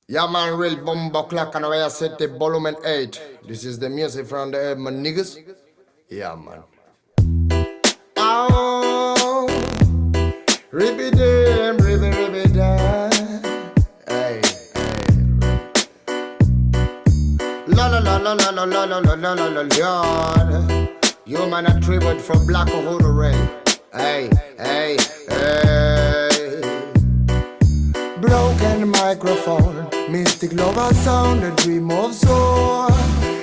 Yeah, man, real bomba clock and I set the volume 8. This is the music from the my niggas. Yeah, man. Oh, ribby dim. Hey, hey. La la la la la la la la la la la la Lord. You man a tribute from Black Uhuru Ray. Hey, hey, hey. Broken microphone, mystic lover sound, a dream of soul.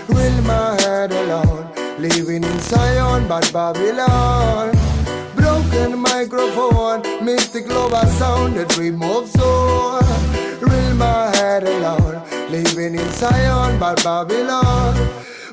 Will my head alone, living in Zion, but Babylon. Broken microphone, mystic lover sound, a dream of soul. Will my head alone, living in Zion, but Babylon.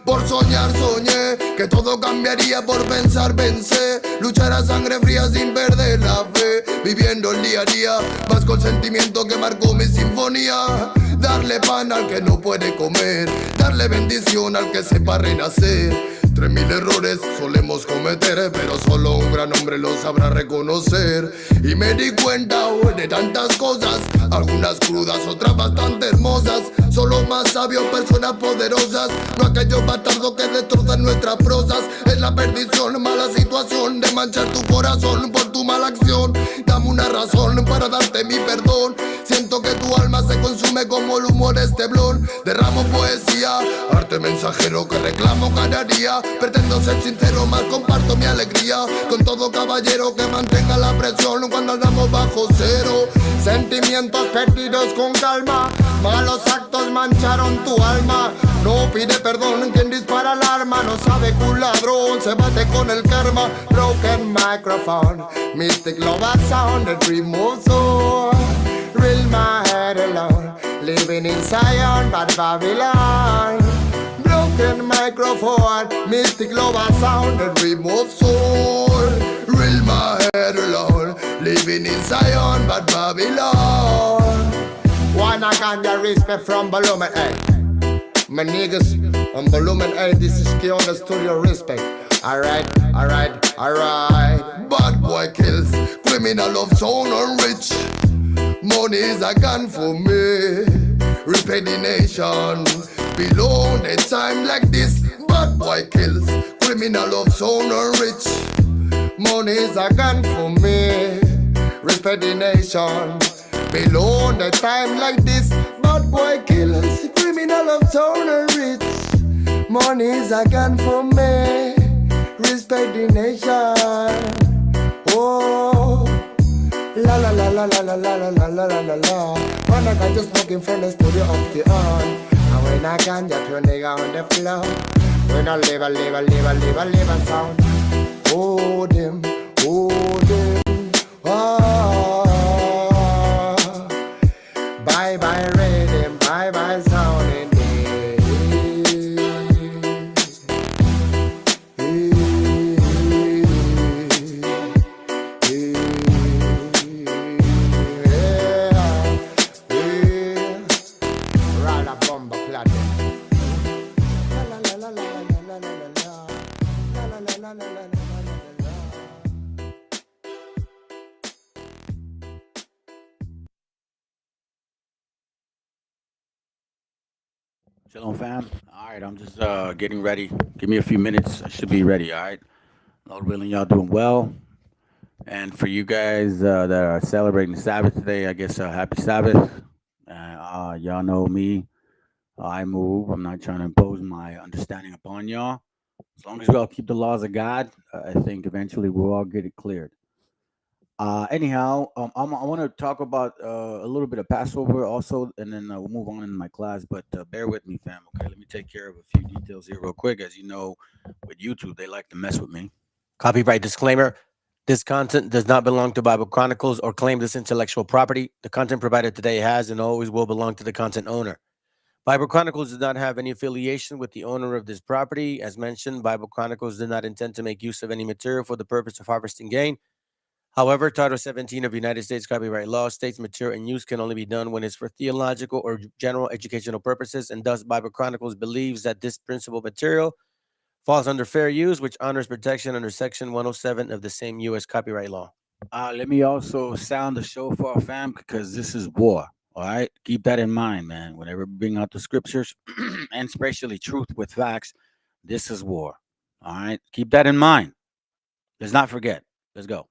Por soñar soñé que todo cambiaría, por pensar pensé. Luchar a sangre fría sin perder la fe. Viviendo el día a día, más con sentimiento que marcó mi sinfonía. Darle pan al que no puede comer, darle bendición al que sepa renacer. 3000 errores solemos cometer, pero solo un gran hombre lo sabrá reconocer. Y me di cuenta de tantas cosas, algunas crudas, otras bastante hermosas. Son los más sabios, personas poderosas, no aquellos bastardos que destrozan nuestras prosas. Es la perdición, mala situación de manchar tu corazón por tu mala acción. Dame una razón para darte mi perdón. Siento que tu alma se consume como el humor esteblón. Derramo poesía, arte mensajero que reclamo cada día. Pretendo ser sincero, más comparto mi alegría con todo caballero que mantenga la presión cuando andamos bajo cero. Sentimientos perdidos con calma, malos actos mancharon tu alma. No pide perdón quien dispara el arma, no sabe que un ladrón se bate con el karma. Broken microphone, mystic lover sound, a dream of soul. Real my head alone, living in Zion, but Babylon. Broken microphone, mystic lover sound, a dream of soul. Real my head alone, living in Zion, but Babylon. Wanna ganja respect from Volume 8. My niggas on Volume 8, this is key on the studio respect. Alright. Bad boy kills, criminal of sound and rich. Money is a gun for me. Respect the nation. Below the time like this. Bad boy kills. Criminal of sound and rich. Money is a gun for me. Respect the nation. Below the time like this. Bad boy kills. Criminal of sound and rich. Money is a gun for me. Respect the nation. Oh. La la la la la la la la la la la la la. When I got just smoking from the studio up the on. And when I can just put a nigga on the floor. When I live and sound. Oh them, oh. Bye bye rhythm, bye bye sound in Shalom, fam. All right, I'm just getting ready. Give me a few minutes. I should be ready. All right. Lord willing, y'all doing well. And for you guys that are celebrating Sabbath today, I guess happy Sabbath. Y'all know me. I move. I'm not trying to impose my understanding upon y'all. As long as we all keep the laws of God, I think eventually we'll all get it cleared. I want to talk about a little bit of Passover also, and then we'll move on in my class. But bear with me, fam. Okay, let me take care of a few details here real quick. As you know, with YouTube, they like to mess with me. Copyright disclaimer. This content does not belong to Bible Chronicles or claim this intellectual property. The content provided today has and always will belong to the content owner. Bible Chronicles does not have any affiliation with the owner of this property. As mentioned, Bible Chronicles did not intend to make use of any material for the purpose of harvesting gain. However, Title 17 of United States copyright law states material in use can only be done when it's for theological or general educational purposes, and thus Bible Chronicles believes that this principal material falls under fair use, which honors protection under Section 107 of the same U.S. copyright law. Let me also sound the shofar, fam, because this is war. All right, keep that in mind, man. Whenever we bring out the scriptures, and especially truth with facts, this is war. All right, keep that in mind. Let's not forget. Let's go.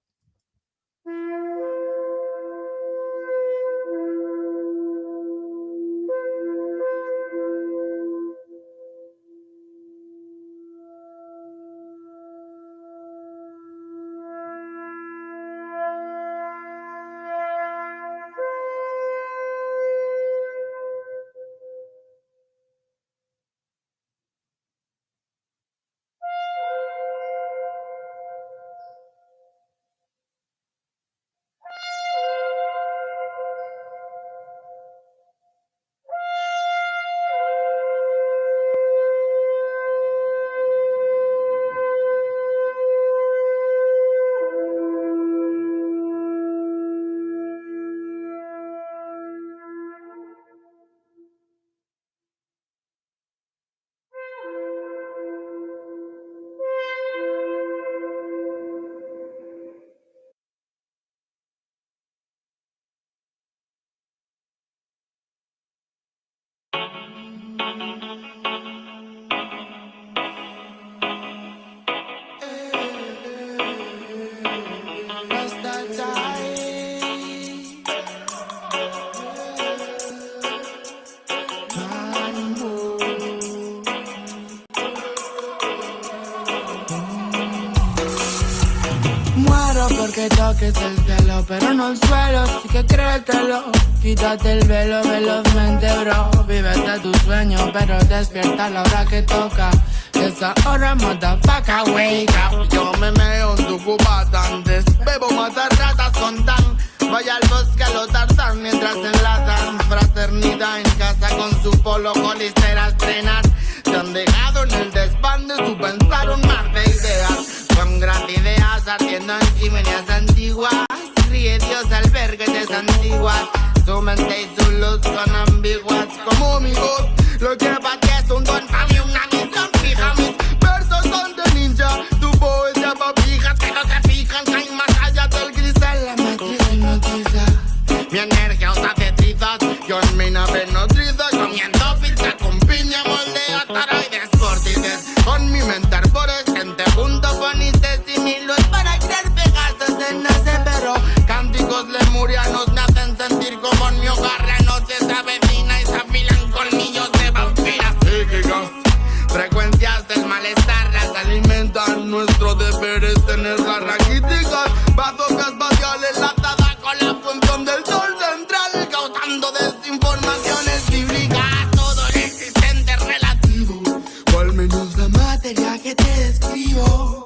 Muero porque toques el cielo, pero no el suelo, sí que créetelo. Quítate el velo velozmente, bro. Vívete tu sueño, pero despierta a la hora que toca. Esa hora, motherfucker, wake up. Yo me meo en tu cubata antes. Bebo matar ratas con tan. Vaya al bosque a lo Tarzán mientras enlazan. Fraternidad en casa con su polo, colisteras trenas. Te han dejado en el desván de su pensar un mar de ideas. Con grandes ideas ardiendo en chimeneas antiguas. Ríe Dios al ver que te santiguas. Su mente y su luz son ambiguas como mi voz. Lo que para ti es un don, para mí una misión fija. Mis versos son de ninja, tu poesía pa' fija. Que no se fijan, que hay más allá del cristal. La matriz hipnotiza. Mi energía usa tetrizas, yo en mi nave nutriza. Comiendo pizza con piña, moldeo toroides, vórtices. Con mi mente arbores, gente junto con Isis y Milos. Para crear Pegasos en ese pero cánticos lemurianos me hacen sentir como en mi hogar. La noche se avecina y se afilan colmillos de vampiras psíquicas. Frecuencias del malestar las alimentan. Nuestro deber es tenerlas raquíticas. Bazookas espaciales enlazadas con la función del sol central, causando desinformaciones bíblicas. Todo lo existente es relativo, o al menos la materia que te describo.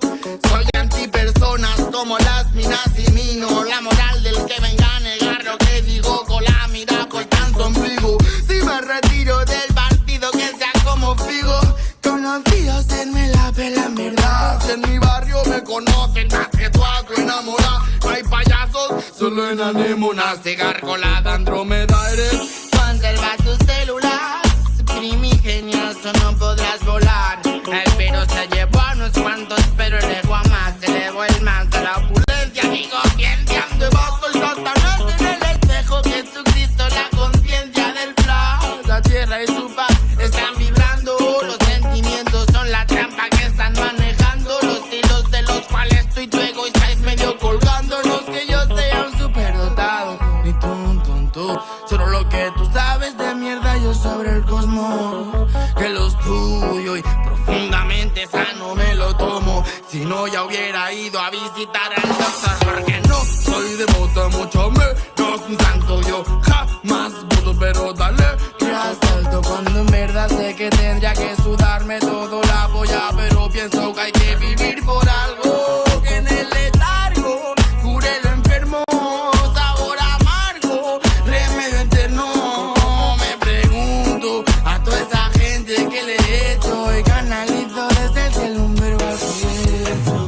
Soy antipersonas como las minas y mino. La moral del que venga a negar lo que digo con la mira por tan ombligo. Si me retiro del partido que sea como Figo. Conocidos en me la pela en verdad. En mi barrio me conocen más que tú a tu enamorada. No hay payasos, solo en anémonas. Gárgola Andrómeda eres. Conserva tus células primigenias o no podrás volar. El virus se llevó a unos cuantos, pero el ego a más. Se elevó el más a la opulencia. Digo, bien, Debajo el Satanás en el espejo. Jesucristo, la conciencia del flow. La tierra y su paz están vibrando. Los sentimientos son la trampa que están manejando. Los hilos de los cuales tú y tu ego estáis medio colgándonos. Que yo sea un superdotado, ni tú. Solo lo que tú sabes de mierda yo sobre el cosmos. Que lo estudio y profundamente sano me lo tomo. Si no ya hubiera ido a visitar al doctor. Porque no soy devoto, mucho menos un santo. Yo jamás voto, pero dale que asalto. Cuando en verdad sé que tendría que sudarme todo la polla, pero pienso que hay que vivir por algo. Que en el letargo cure el enfermo. Sabor amargo, remedio eterno. Me pregunto a toda esa gente que le he hecho y canalizo desde el cielo un verbo al cielo, bro.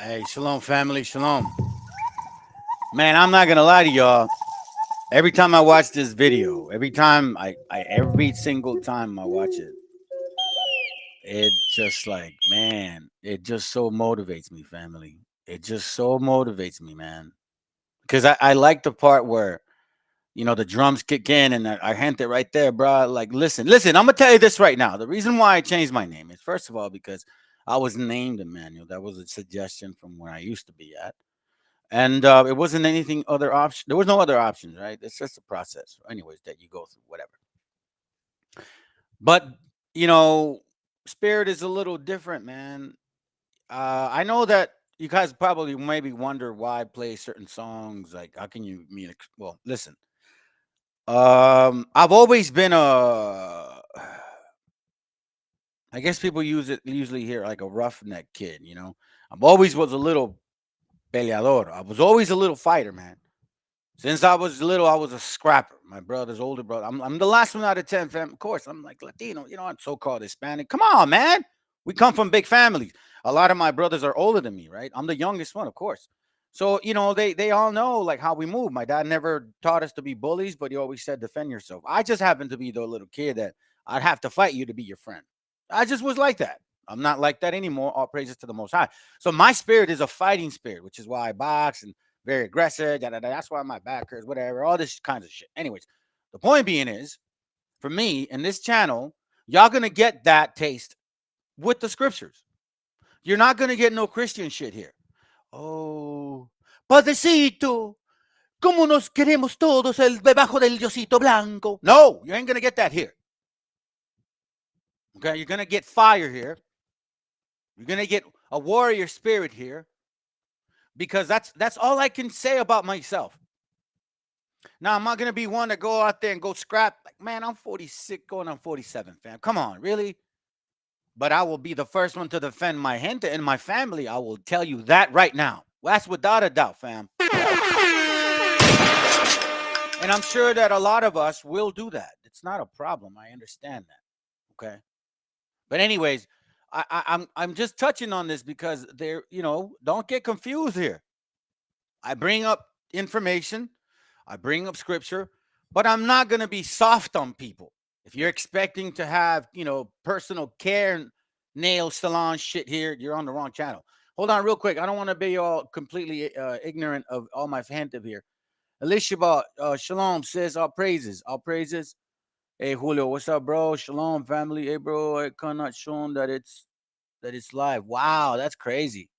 Hey, shalom, family, shalom. Man, I'm not gonna lie to y'all. Every time I watch this video, every single time I watch it, it just like, man, it just so motivates me, family. It just so motivates me, man. Because I like the part where, the drums kick in and I hint it right there, bro. Like, listen, I'm gonna tell you this right now. The reason why I changed my name is, first of all, because I was named Emmanuel. That was a suggestion from where I used to be at. And it wasn't anything other option. There was no other options, right? It's just a process, anyways, that you go through, whatever. But you know, spirit is a little different, man. I know that you guys probably maybe wonder why I play certain songs. Like, how can you mean? Well, listen. I've always been a. I guess people use it usually here like a roughneck kid. I've always was a little peleador. I was always a little fighter, man. Since I was little, I was a scrapper. My brother's older brother. I'm the last one out of 10, fam. Of course, I'm like Latino, I'm so-called Hispanic. Come on, man. We come from big families. A lot of my brothers are older than me, right? I'm the youngest one, of course. So, they all know like how we move. My dad never taught us to be bullies, but he always said defend yourself. I just happened to be the little kid that I'd have to fight you to be your friend. I just was like that. I'm not like that anymore. All praises to the Most High. So my spirit is a fighting spirit, which is why I box and very aggressive. That's why my back hurts, whatever, all this kinds of shit. Anyways, the point being is, for me in this channel, y'all gonna get that taste with the scriptures. You're not gonna get no Christian shit here. Oh, Padecito, como nos queremos todos debajo del Diosito Blanco. No, you ain't gonna get that here. Okay, you're gonna get fire here. You're gonna get a warrior spirit here, because that's all I can say about myself. Now, I'm not going to be one to go out there and go scrap. Like, man, I'm 46 going on 47, fam. Come on, really? But I will be the first one to defend my gente and my family. I will tell you that right now. Well, that's without a doubt, fam. And I'm sure that a lot of us will do that. It's not a problem. I understand that. Okay. But anyways, I'm just touching on this because don't get confused here. I bring up information. I bring up scripture, but I'm not going to be soft on people. If you're expecting to have, personal care, nail salon shit here, you're on the wrong channel. Hold on real quick. I don't want to be all completely ignorant of all my gente here. Elishaba, shalom, says all praises. All praises. Hey, Julio, what's up, bro? Shalom, family. Hey, bro, I cannot show that it's live. Wow, that's crazy.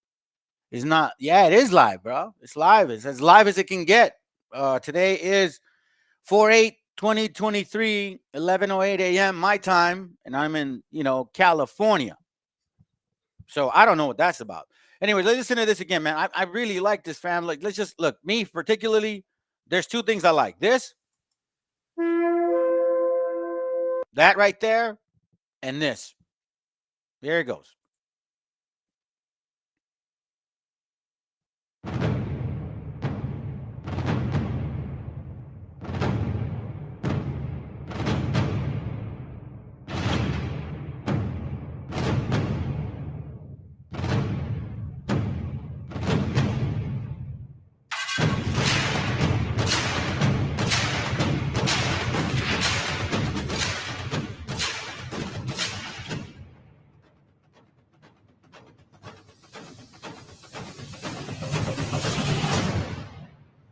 It's not. Yeah, it is live, bro. It's live. It's as live as it can get. Today is 4/8/2023, 11:08 a.m. my time, and I'm in, California. So I don't know what that's about. Anyway, let's listen to this again, man. I really like this, fam. Like, let's just look. Me particularly, there's two things I like. This, that right there, and this. There it goes.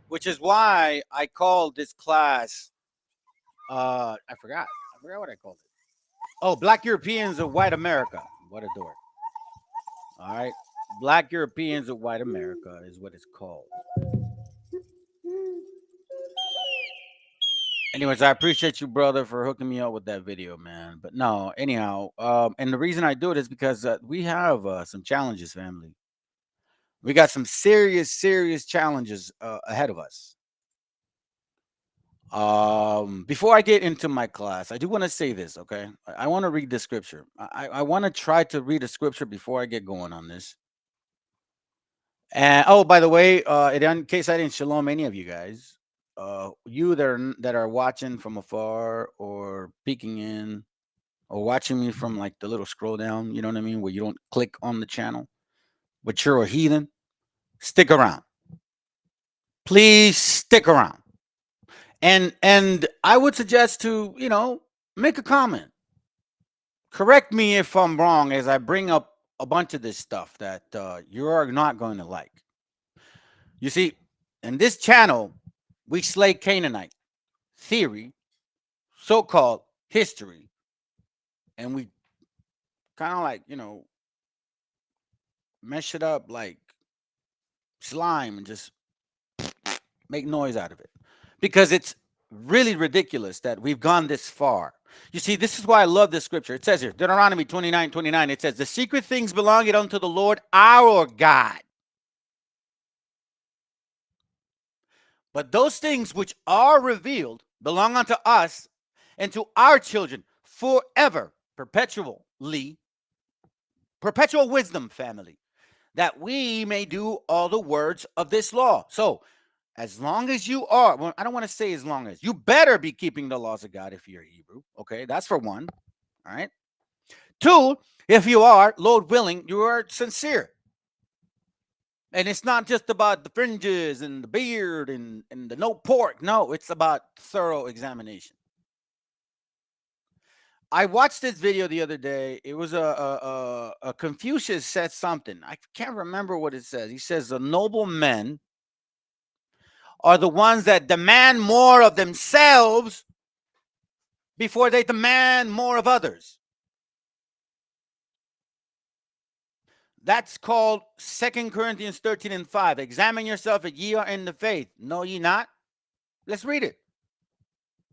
Which is why I called this class. I forgot what I called it. Oh, Black Europeans of White America. What a dork. All right. Black Europeans of White America is what it's called. Anyways, I appreciate you, brother, for hooking me up with that video, man. But no, anyhow, and the reason I do it is because we have some challenges, family. We got some serious challenges ahead of us. Before I get into my class, I do want to say this, okay? I want to read the scripture. I want to try to read a scripture before I get going on this. And oh, by the way, in case I didn't shalom any of you guys, you that are watching from afar or peeking in or watching me from like the little scroll down, you know what I mean, where you don't click on the channel, but you're a heathen. stick around. Please stick around. And I would suggest to, make a comment. Correct me if I'm wrong as I bring up a bunch of this stuff that you're not going to like. You see, in this channel, we slay Canaanite theory, so-called history, and we kind of like, mesh it up like slime and just make noise out of it. Because it's really ridiculous that we've gone this far. You see, this is why I love this scripture. It says here, Deuteronomy 29:29, it says, the secret things belonging unto the Lord our God. But those things which are revealed belong unto us and to our children forever, perpetual wisdom, family, that we may do all the words of this law. So, as long as you are, well, I don't want to say as long as, you better be keeping the laws of God if you're Hebrew. Okay, that's for one. All right. Two, if you are, Lord willing, you are sincere. And it's not just about the fringes and the beard and the no pork. No, it's about thorough examination. I watched this video the other day. It was a Confucius said something. I can't remember what it says. He says the noble men are the ones that demand more of themselves before they demand more of others. That's called 2 Corinthians 13:5. Examine yourself if ye are in the faith. Know ye not? Let's read it.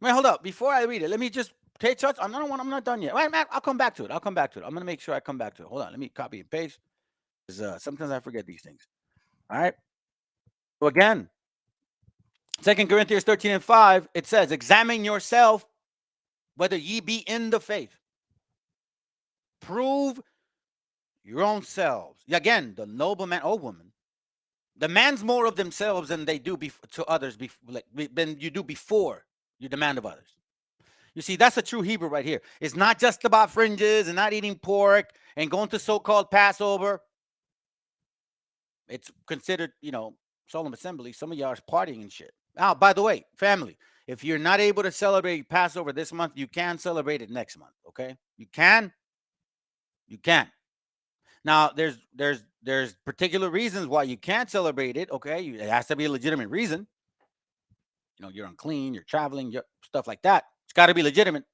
Wait, hold up. Before I read it, let me just take touch. I'm not done yet. Wait, man, I'll come back to it. I'm going to make sure I come back to it. Hold on. Let me copy and paste. Because sometimes I forget these things. All right. So again, 2 Corinthians 13:5, it says, examine yourself whether ye be in the faith. Prove your own selves. Again, the nobleman or woman demands more of themselves than they do to others, than you do before you demand of others. You see, that's a true Hebrew right here. It's not just about fringes and not eating pork and going to so-called Passover. It's considered, solemn assembly. Some of y'all are partying and shit. Now, by the way, family, if you're not able to celebrate Passover this month, you can celebrate it next month, okay? You can. Now, there's particular reasons why you can't celebrate it, okay? It has to be a legitimate reason. You're unclean, you're traveling, stuff like that. It's got to be legitimate.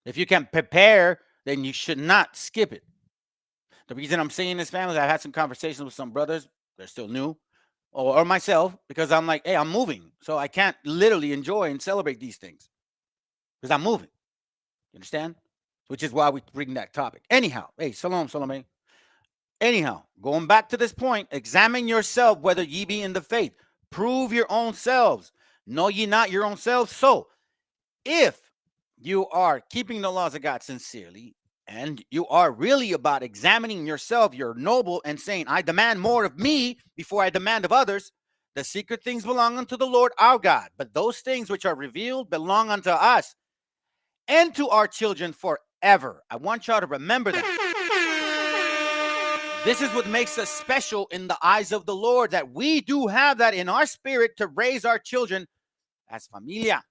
If you can prepare, then you should not skip it. The reason I'm saying this, family, I've had some conversations with some brothers. They're still new. Or myself, because I'm like, hey, I'm moving. So I can't literally enjoy and celebrate these things. Because I'm moving. You understand? Which is why we bring that topic. Anyhow, hey, shalom. Anyhow, going back to this point, examine yourself whether ye be in the faith. Prove your own selves. Know ye not your own selves? So, if you are keeping the laws of God sincerely, and you are really about examining yourself, you're noble, and saying, I demand more of me before I demand of others, the secret things belong unto the Lord our God. But those things which are revealed belong unto us and to our children forever. I want y'all to remember that. This is what makes us special in the eyes of the Lord, that we do have that in our spirit to raise our children as familia.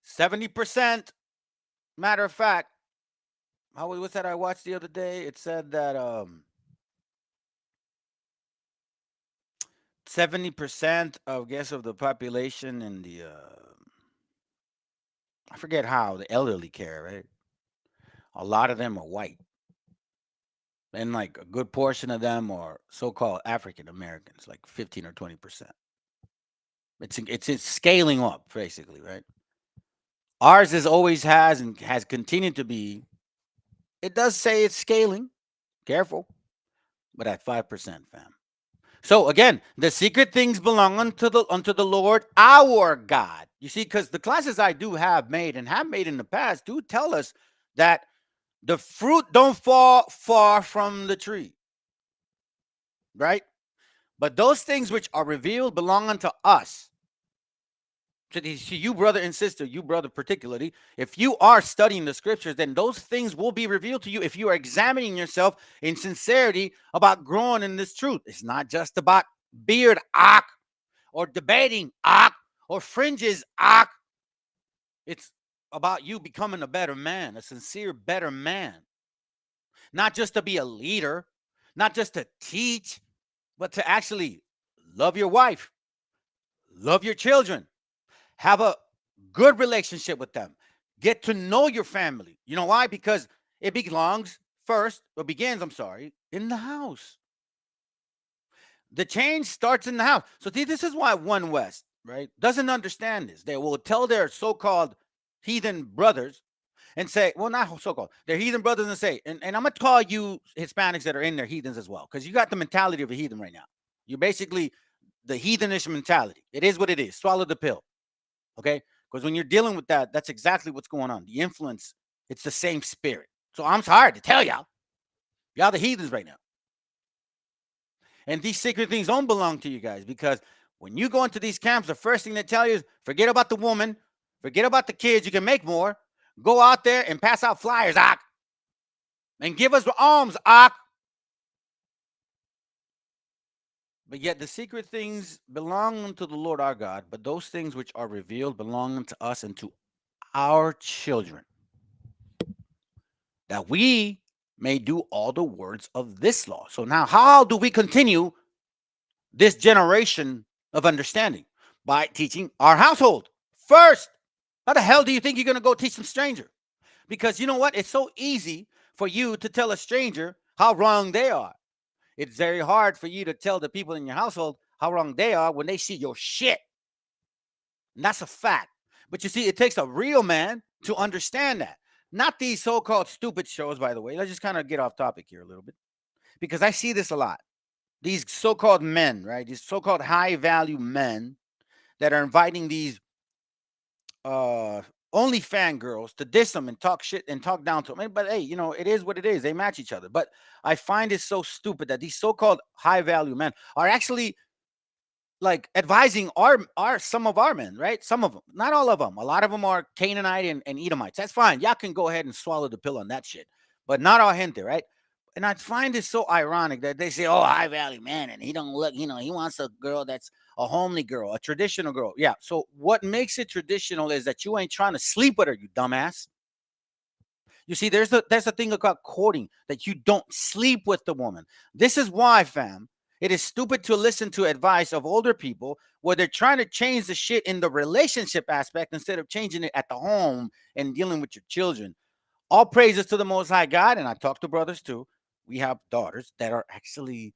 70%. Matter of fact, what's that I watched the other day? It said that 70% of the population in the I forget how, the elderly care, right? A lot of them are white. And like a good portion of them are so-called African Americans, like 15 or 20%. It's scaling up, basically, right? Ours always has and has continued to be. It does say it's scaling. Careful. But at 5%, fam. So again, the secret things belong unto the Lord our God. You see, because the classes I do have made and have made in the past do tell us that the fruit don't fall far from the tree. Right? But those things which are revealed belong unto us. So you, brother and sister, you, brother, particularly, if you are studying the scriptures, then those things will be revealed to you if you are examining yourself in sincerity about growing in this truth. It's not just about beard, or debating, or fringes, It's about you becoming a better man, a sincere, better man. Not just to be a leader, not just to teach, but to actually love your wife, love your children, have a good relationship with them, get to know your family. You know why? Because it begins, I'm sorry, in the house. The change starts in the house. So this is why One West, right, doesn't understand this. They will tell their so-called heathen brothers and say, well, not so-called, they're heathen brothers, and say, and I'm going to call you Hispanics that are in there heathens as well, because you got the mentality of a heathen right now. You're basically the heathenish mentality. It is what it is. Swallow the pill. Okay? Because when you're dealing with that, that's exactly what's going on. The influence, it's the same spirit. So I'm sorry to tell y'all, y'all the heathens right now. And these secret things don't belong to you guys, because when you go into these camps, the first thing they tell you is forget about the woman, forget about the kids, you can make more. Go out there and pass out flyers, and give us alms, But yet the secret things belong unto the Lord our God, but those things which are revealed belong unto us and to our children, that we may do all the words of this law. So now how do we continue this generation of understanding? By teaching our household first. How the hell do you think you're going to go teach some stranger? Because you know what? It's so easy for you to tell a stranger how wrong they are. It's very hard for you to tell the people in your household how wrong they are when they see your shit. And that's a fact. But you see, it takes a real man to understand that. Not these so-called stupid shows, by the way. Let's just kind of get off topic here a little bit, because I see this a lot. These so-called men, right? These so-called high-value men that are inviting these only fangirls to diss them and talk shit and talk down to them. But hey, you know, it is what it is. They match each other. But I find it so stupid that these so-called high-value men are actually like advising our some of our men, right? Some of them, not all of them. A lot of them are Canaanite and Edomites. That's fine. Y'all can go ahead and swallow the pill on that shit. But not all gente, right? And I find it so ironic that they say, oh, high value man, and he don't look, you know, he wants a girl that's a homely girl, a traditional girl. Yeah. So what makes it traditional is that you ain't trying to sleep with her, you dumbass. You see, there's a thing about courting, that you don't sleep with the woman. This is why, fam, it is stupid to listen to advice of older people where they're trying to change the shit in the relationship aspect instead of changing it at the home and dealing with your children. All praises to the Most High God, and I talk to brothers too. We have daughters that are actually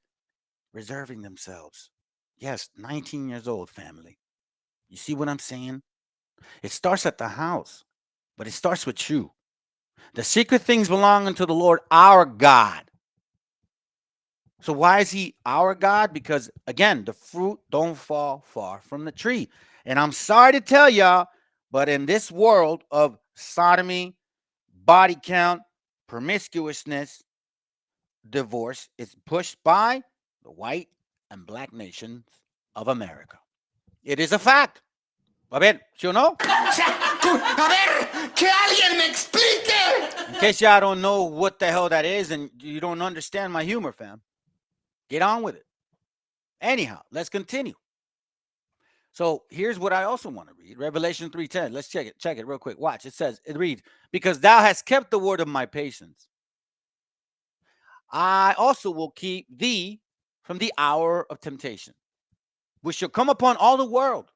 reserving themselves. Yes, 19 years old, family. You see what I'm saying? It starts at the house, but it starts with you. The secret things belong unto the Lord our God. So why is he our God? Because again, the fruit don't fall far from the tree. And I'm sorry to tell y'all, but in this world of sodomy, body count, promiscuousness, divorce is pushed by the white and black nations of America. It is a fact. A ver, ¿sí o no? A ver, que alguien me explique. In case y'all don't know what the hell that is and you don't understand my humor, fam, get on with it. Anyhow, let's continue. So here's what I also want to read. Revelation 3:10. Let's check it real quick. Watch. It reads, because thou hast kept the word of my patience, I also will keep thee from the hour of temptation, which shall come upon all the world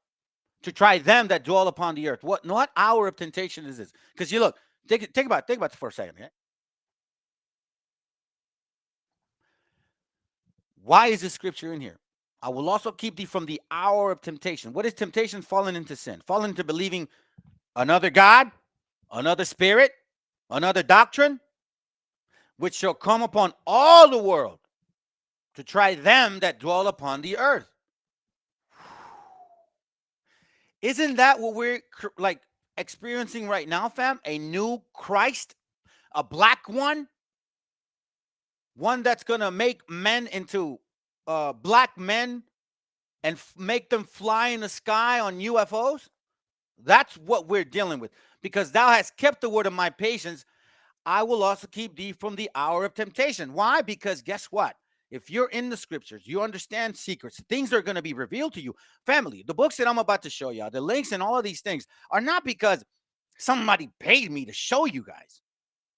to try them that dwell upon the earth. What hour of temptation is this? Because you look, think about it for a second. Okay? Why is this scripture in here? I will also keep thee from the hour of temptation. What is temptation? Falling into sin, falling into believing another God, another spirit, another doctrine, which shall come upon all the world to try them that dwell upon the earth. Isn't that what we're like experiencing right now, fam? A new Christ, a black one that's gonna make men into black men and make them fly in the sky on UFOs. That's what we're dealing with. Because thou hast kept the word of my patience, I will also keep thee from the hour of temptation. Why? Because guess what? If you're in the scriptures, you understand secrets, things are going to be revealed to you. Family, the books that I'm about to show y'all, the links and all of these things are not because somebody paid me to show you guys.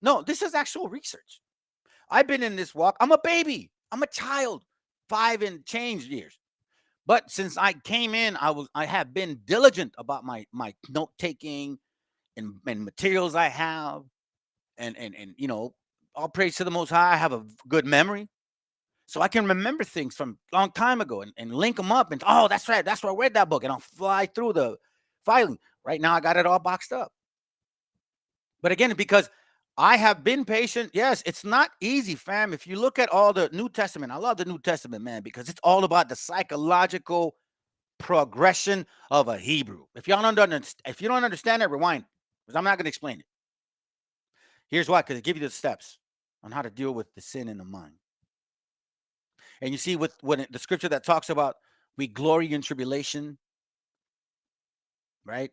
No, this is actual research. I've been in this walk. I'm a baby. I'm a child, 5 and change years. But since I came in, I have been diligent about my note taking and materials I have, and you know, all praise to the Most High. I have a good memory, so I can remember things from a long time ago and link them up. And oh, that's right, that's where I read that book, and I'll fly through the filing. Right now, I got it all boxed up. But again, because I have been patient. Yes, it's not easy, fam. If you look at all the New Testament, I love the New Testament, man, because it's all about the psychological progression of a Hebrew. If you don't understand it, rewind, because I'm not going to explain it. Here's why, because it gives you the steps on how to deal with the sin in the mind. And you see, when the scripture that talks about we glory in tribulation, right?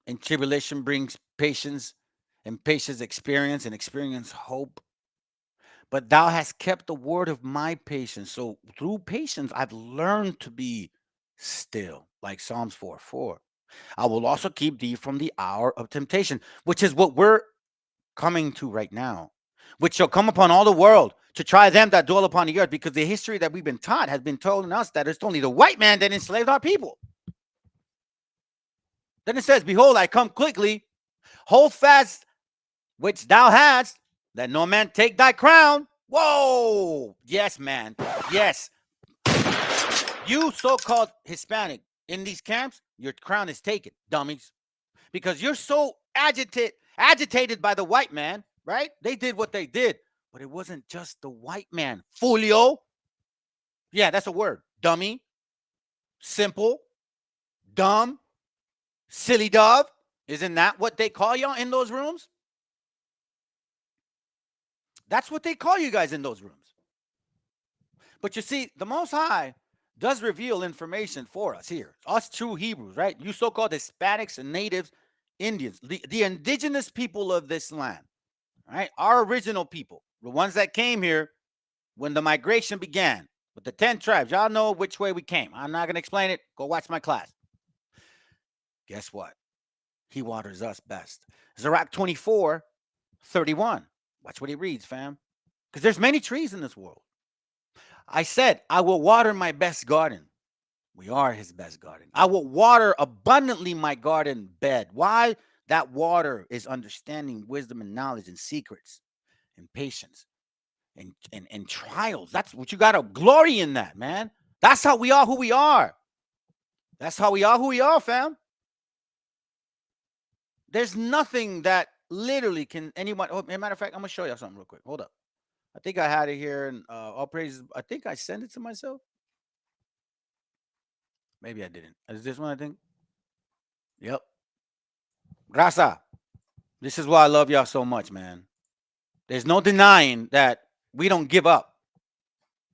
And tribulation brings patience, and patience experience, and experience hope. But thou hast kept the word of my patience. So through patience, I've learned to be still, like Psalms 4:4. I will also keep thee from the hour of temptation, which is what we're coming to right now, which shall come upon all the world to try them that dwell upon the earth, because the history that we've been taught has been told in us that it's only the white man that enslaved our people. Then it says, behold, I come quickly, hold fast which thou hast, that no man take thy crown. Whoa! Yes, man. Yes. You so-called Hispanic in these camps, your crown is taken, dummies. Because you're so agitated by the white man, right? They did what they did. But it wasn't just the white man. Folio. Yeah, that's a word. Dummy. Simple. Dumb. Silly dove. Isn't that what they call y'all in those rooms? That's what they call you guys in those rooms. But you see, the Most High does reveal information for us here. Us true Hebrews, right? You so-called Hispanics and natives, Indians, the indigenous people of this land, right? Our original people, the ones that came here when the migration began with the 10 tribes. Y'all know which way we came. I'm not going to explain it. Go watch my class. Guess what? He waters us best. Sirach 24:31. Watch what he reads, fam. Because there's many trees in this world. I said, I will water my best garden. We are his best garden. I will water abundantly my garden bed. Why? That water is understanding, wisdom, and knowledge, and secrets, and patience, and trials. That's what you got to glory in that, man. That's how we are who we are. That's how we are who we are, fam. There's nothing that literally can anyone. Oh, as a matter of fact, I'm going to show you something real quick. Hold up. I think I had it here, and all praises. I think I sent it to myself. Maybe I didn't. Is this one, I think? Yep. Raza, this is why I love y'all so much, man. There's no denying that we don't give up,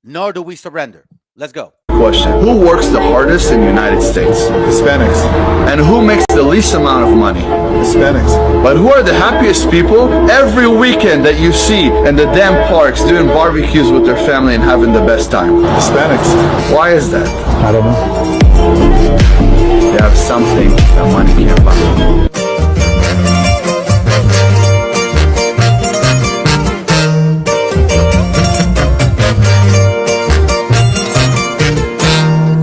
nor do we surrender. Let's go. Question. Who works the hardest in the United States? Hispanics. And who makes the least amount of money? Hispanics. But who are the happiest people every weekend that you see in the damn parks doing barbecues with their family and having the best time? Hispanics. Why is that? I don't know. They have something that money can't buy.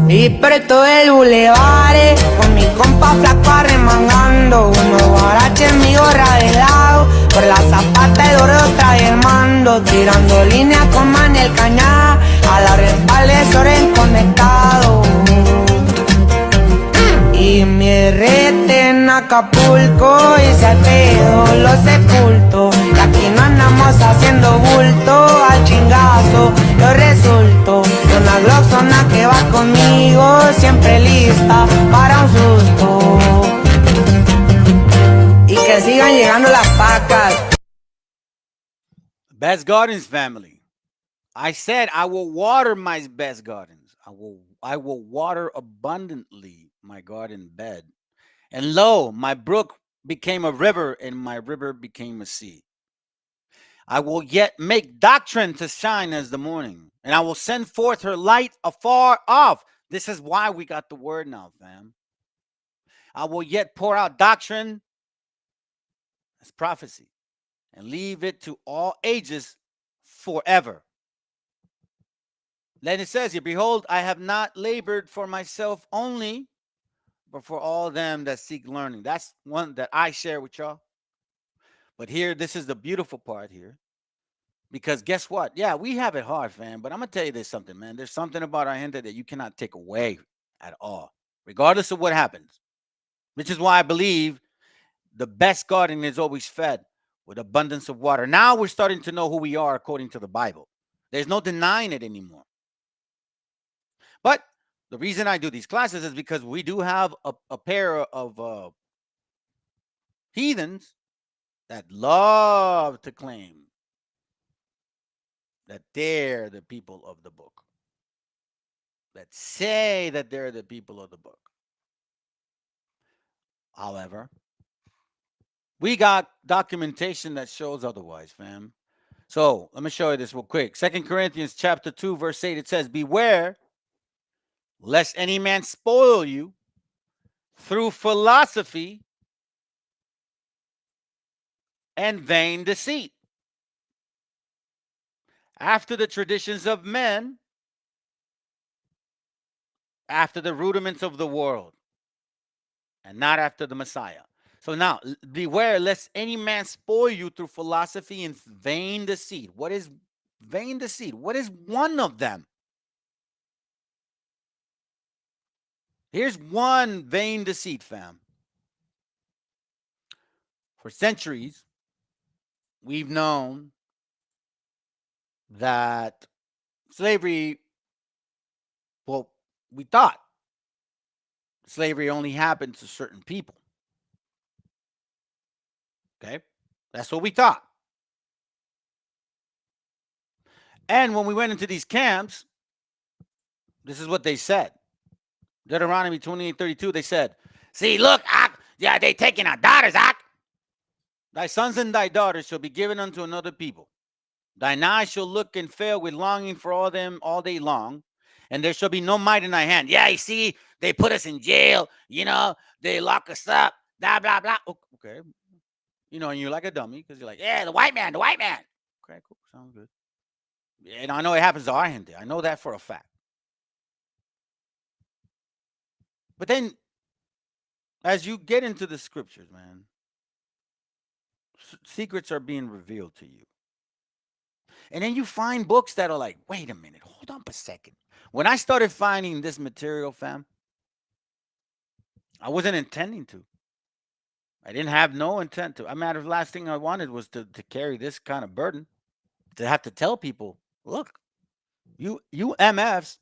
Y preto el bulevar con mi compa flaco arremangando, unos guaraches en mi gorra de lado, por la zapata el oro trae el mando, tirando línea con Manel Cañá, a la respalde Soren conectado. Y mi rete en Acapulco y se pedo lo sepulto, y aquí no andamos haciendo bulto, al chingazo yo resulto, de una gloxona que va conmigo, siempre lista para un susto, y que sigan llegando las pacas. Best Gardens family. I said I will water my best gardens. I will water abundantly my garden bed. And lo, my brook became a river, and my river became a sea. I will yet make doctrine to shine as the morning, and I will send forth her light afar off. This is why we got the word now, fam. I will yet pour out doctrine as prophecy, and leave it to all ages forever. Then it says here, behold, I have not labored for myself only, but for all them that seek learning. That's one that I share with y'all. But here, this is the beautiful part here. Because guess what? Yeah, we have it hard, fam. But I'm going to tell you this something, man. There's something about our gente that you cannot take away at all, regardless of what happens. Which is why I believe the best garden is always fed with abundance of water. Now we're starting to know who we are according to the Bible. There's no denying it anymore. But the reason I do these classes is because we do have a pair of heathens that love to claim that they're the people of the book, that say that they're the people of the book. However, we got documentation that shows otherwise, fam. So let me show you this real quick. 2 Corinthians chapter 2, verse 8, it says, beware lest any man spoil you through philosophy and vain deceit, after the traditions of men, after the rudiments of the world, and not after the Messiah. So now, beware lest any man spoil you through philosophy and vain deceit. What is vain deceit? What is one of them? Here's one vain deceit, fam. For centuries, we've known that slavery, well, we thought slavery only happened to certain people. Okay? That's what we thought. And when we went into these camps, this is what they said. Deuteronomy 28:32, they said, see, look, yeah, they taking our daughters, thy sons and thy daughters shall be given unto another people. Thine eyes shall look and fail with longing for all them all day long, and there shall be no might in thy hand. Yeah, you see, they put us in jail, they lock us up, blah, blah, blah. Okay. And you're like a dummy because you're like, yeah, the white man. Okay, cool. Sounds good. And I know it happens to our gente. I know that for a fact. But then, as you get into the scriptures, man, secrets are being revealed to you. And then you find books that are like, wait a minute, hold on a second. When I started finding this material, fam, I wasn't intending to. I didn't have no intent to. The last thing I wanted was to carry this kind of burden, to have to tell people, look, you MFs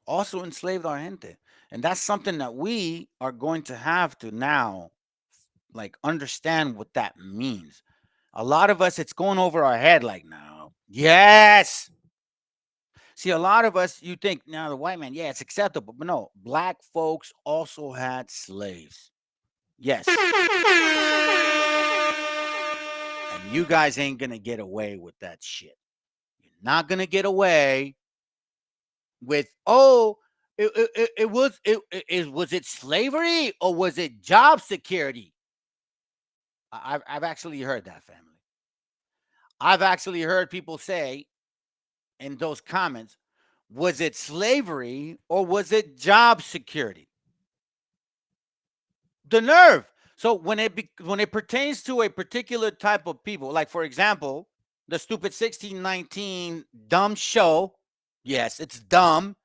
also enslaved our gente. And that's something that we are going to have to now, like, understand what that means. A lot of us, it's going over our head like, no. Yes. See, a lot of us, you think, now the white man, yeah, it's acceptable. But no, black folks also had slaves. Yes. And you guys ain't going to get away with that shit. You're not going to get away with, was it slavery or was it job security? I've actually heard that, family. I've actually heard people say in those comments, was it slavery or was it job security? The nerve. So when it pertains to a particular type of people, like for example, the stupid 1619 dumb show. Yes, it's dumb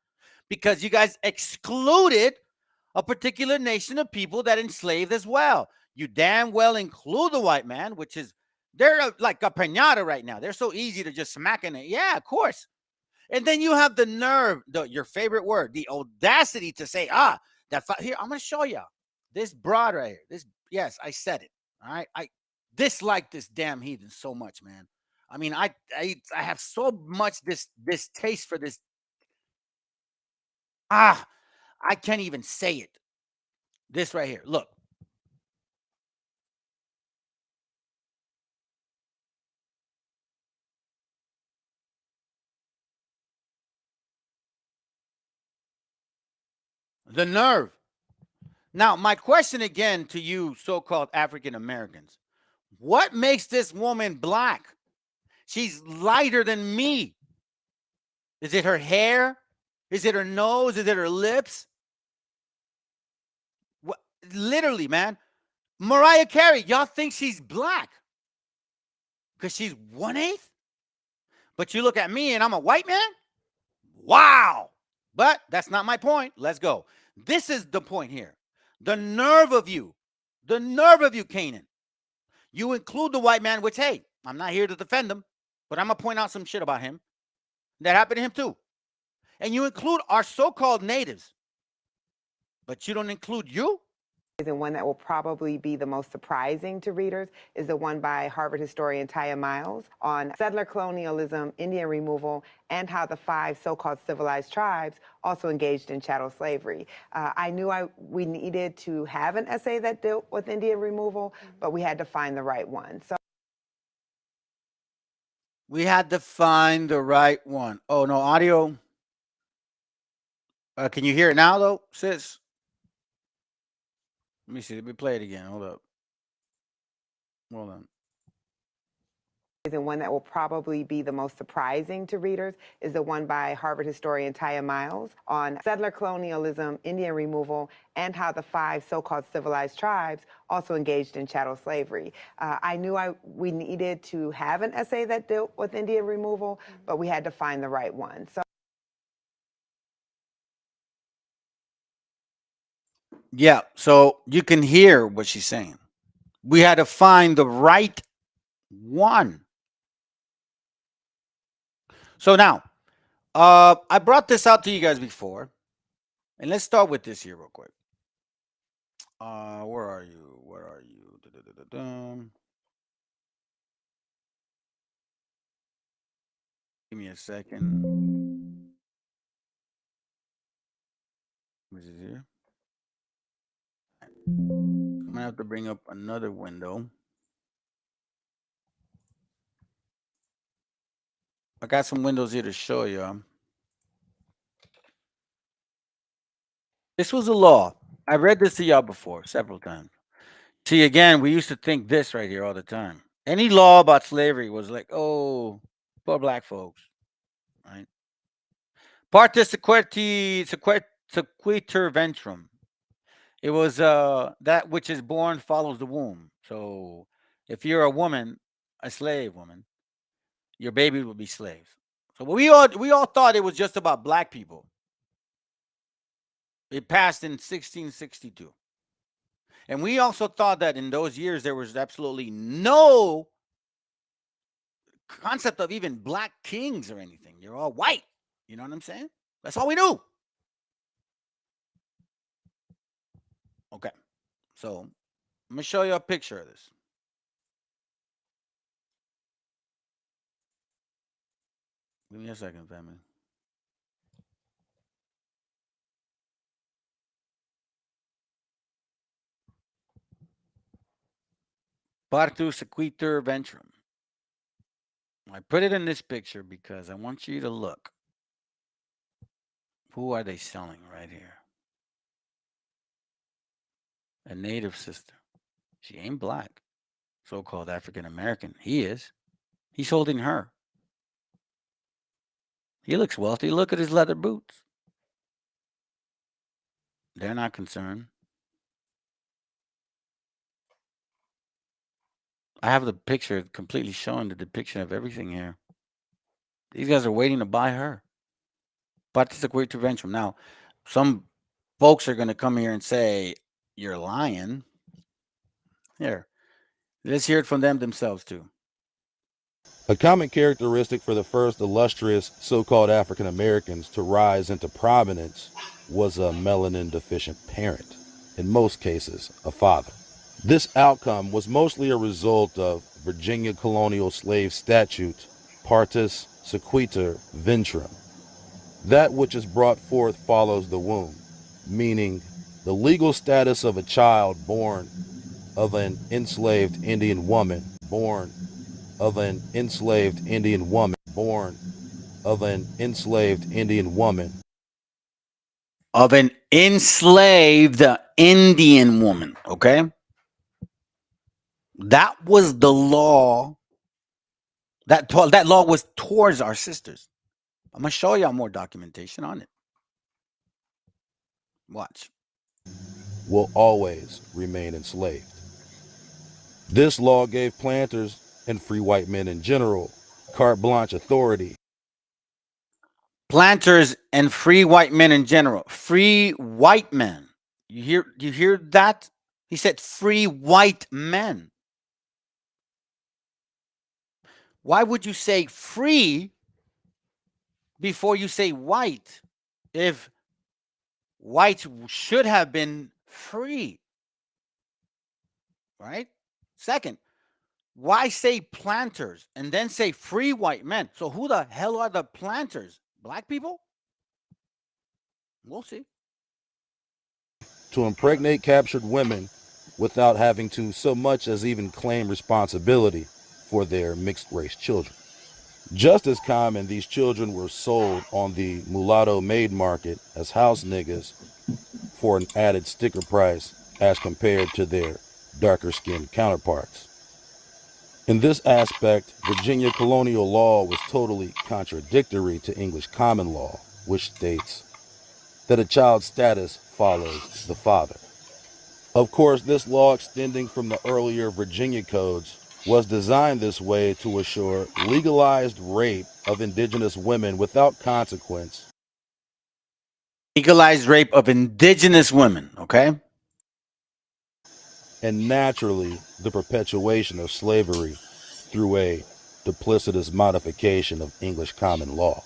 because you guys excluded a particular nation of people that enslaved as well. You damn well include the white man, which is, they're like a piñata right now. They're so easy to just smack in it. Yeah, of course. And then you have the nerve, your favorite word, the audacity to say, here, I'm going to show you this broad right here. Yes, I said it. All right. I dislike this damn heathen so much, man. I have so much this taste for this. I can't even say it. This right here. Look, The nerve. Now, my question again to you, so-called African Americans. What makes this woman black? She's lighter than me. Is it her hair? Is it her nose? Is it her lips? What, literally, man. Mariah Carey, y'all think she's black because she's 1/8? But you look at me and I'm a white man? Wow. But that's not my point. Let's go. This is the point here. The nerve of you, Canaan. You include the white man, which, hey, I'm not here to defend him, but I'm going to point out some shit about him. That happened to him too. And you include our so-called natives, but you don't include you? And one that will probably be the most surprising to readers is the one by Harvard historian Taya Miles on settler colonialism, Indian removal, and how the 5 so-called civilized tribes also engaged in chattel slavery. I knew we needed to have an essay that dealt with Indian removal, but we had to find the right one. So we had to find the right one. Oh, no audio. Can you hear it now, though, sis? Let me see. Let me play it again. Hold up. Hold on. And one that will probably be the most surprising to readers is the one by Harvard historian Taya Miles on settler colonialism, Indian removal, and how the 5 so-called civilized tribes also engaged in chattel slavery. I knew we needed to have an essay that dealt with Indian removal, but we had to find the right one. So. Yeah, so you can hear what she's saying. We had to find the right one. So now, I brought this out to you guys before, and let's start with this here real quick. Where are you? Where are you? Give me a second. Which is here. I'm gonna have to bring up another window. I got some windows here to show you. This was a law. I read this to y'all before several times. See, again, we used to think this right here all the time. Any law about slavery was like, oh, poor black folks, right? Partis sequitur ventrum. It was that which is born follows the womb. So if you're a woman, a slave woman, your baby will be slaves. So we all thought it was just about black people. It passed in 1662. And we also thought that in those years there was absolutely no concept of even black kings or anything. You're all white. You know what I'm saying? That's all we knew. Okay. So I'm going to show you a picture of this. Give me a second, family. Partus sequitur ventrum. I put it in this picture because I want you to look. Who are they selling right here? A native sister. She ain't black. So-called African American. He is. He's holding her. He looks wealthy. Look at his leather boots. They're not concerned. I have the picture completely showing the depiction of everything here. These guys are waiting to buy her. But it's a great intervention. Now, some folks are going to come here and say, you're lying. Here, let's hear it from them themselves, too. A common characteristic for the first illustrious so-called African Americans to rise into prominence was a melanin deficient parent, in most cases, a father. This outcome was mostly a result of Virginia colonial slave statute, Partus sequitur ventrum. That which is brought forth follows the womb, meaning the legal status of a child born of an enslaved Indian woman, born of an enslaved Indian woman, born of an enslaved Indian woman. of an enslaved Indian woman. Okay. That was the law. That law was towards our sisters. I'm going to show y'all more documentation on it. Watch. Will always remain enslaved. This law gave planters and free white men in general carte blanche authority. Planters and free white men in general. Free white men. You hear that? He said free white men. Why would you say free before you say white if whites should have been free? Right? Second, why say planters and then say free white men? So who the hell are the planters? Black people? We'll see. To impregnate captured women without having to so much as even claim responsibility for their mixed race children. Just as common, these children were sold on the mulatto maid market as house niggas for an added sticker price as compared to their darker skinned counterparts. In this aspect, Virginia colonial law was totally contradictory to English common law, which states that a child's status follows the father. Of course, this law extending from the earlier Virginia codes was designed this way to assure legalized rape of indigenous women without consequence. Legalized rape of indigenous women, okay? And naturally, the perpetuation of slavery through a duplicitous modification of English common law.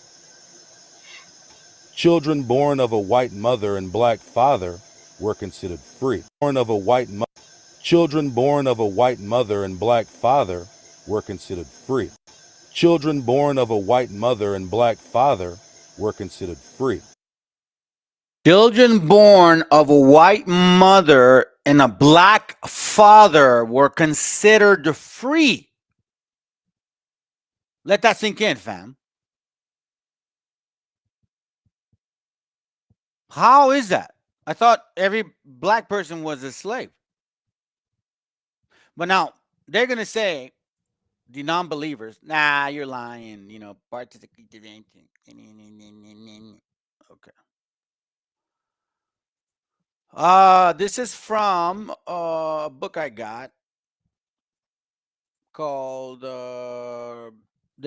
Children born of a white mother and black father were considered free. Children born of a white mother and black father were considered free. Children born of a white mother and black father were considered free. Children born of a white mother and a black father were considered free. Let that sink in, fam. How is that? I thought every black person was a slave. But now they're going to say, the non-believers, nah, you're lying, participative. Okay. This is from a book I got called The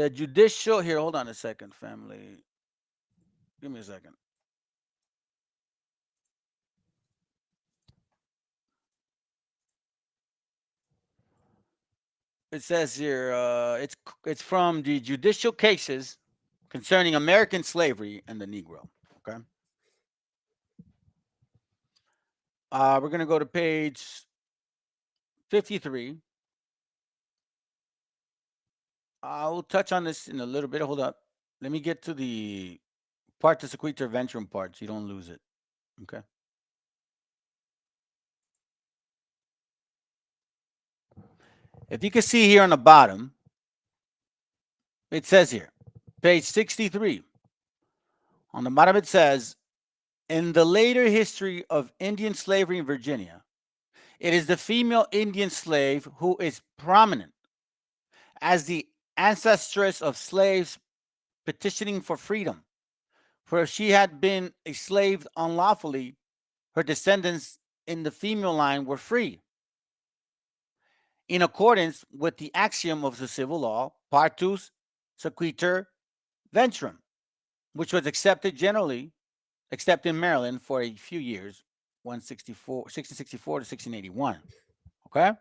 Judicial. Here, hold on a second, family. Give me a second. It says here, it's from the Judicial Cases Concerning American Slavery and the Negro. Okay. We're gonna go to page 53. I'll touch on this in a little bit. Hold up. Let me get to the part to sequitur ventrum part so you don't lose it. Okay. If you can see here on the bottom, it says here, page 63. On the bottom, it says, in the later history of Indian slavery in Virginia, it is the female Indian slave who is prominent as the ancestress of slaves petitioning for freedom. For if she had been a slave unlawfully, her descendants in the female line were free. In accordance with the axiom of the civil law, partus sequitur ventrum, which was accepted generally, except in Maryland for a few years, 1664 to 1681. Okay?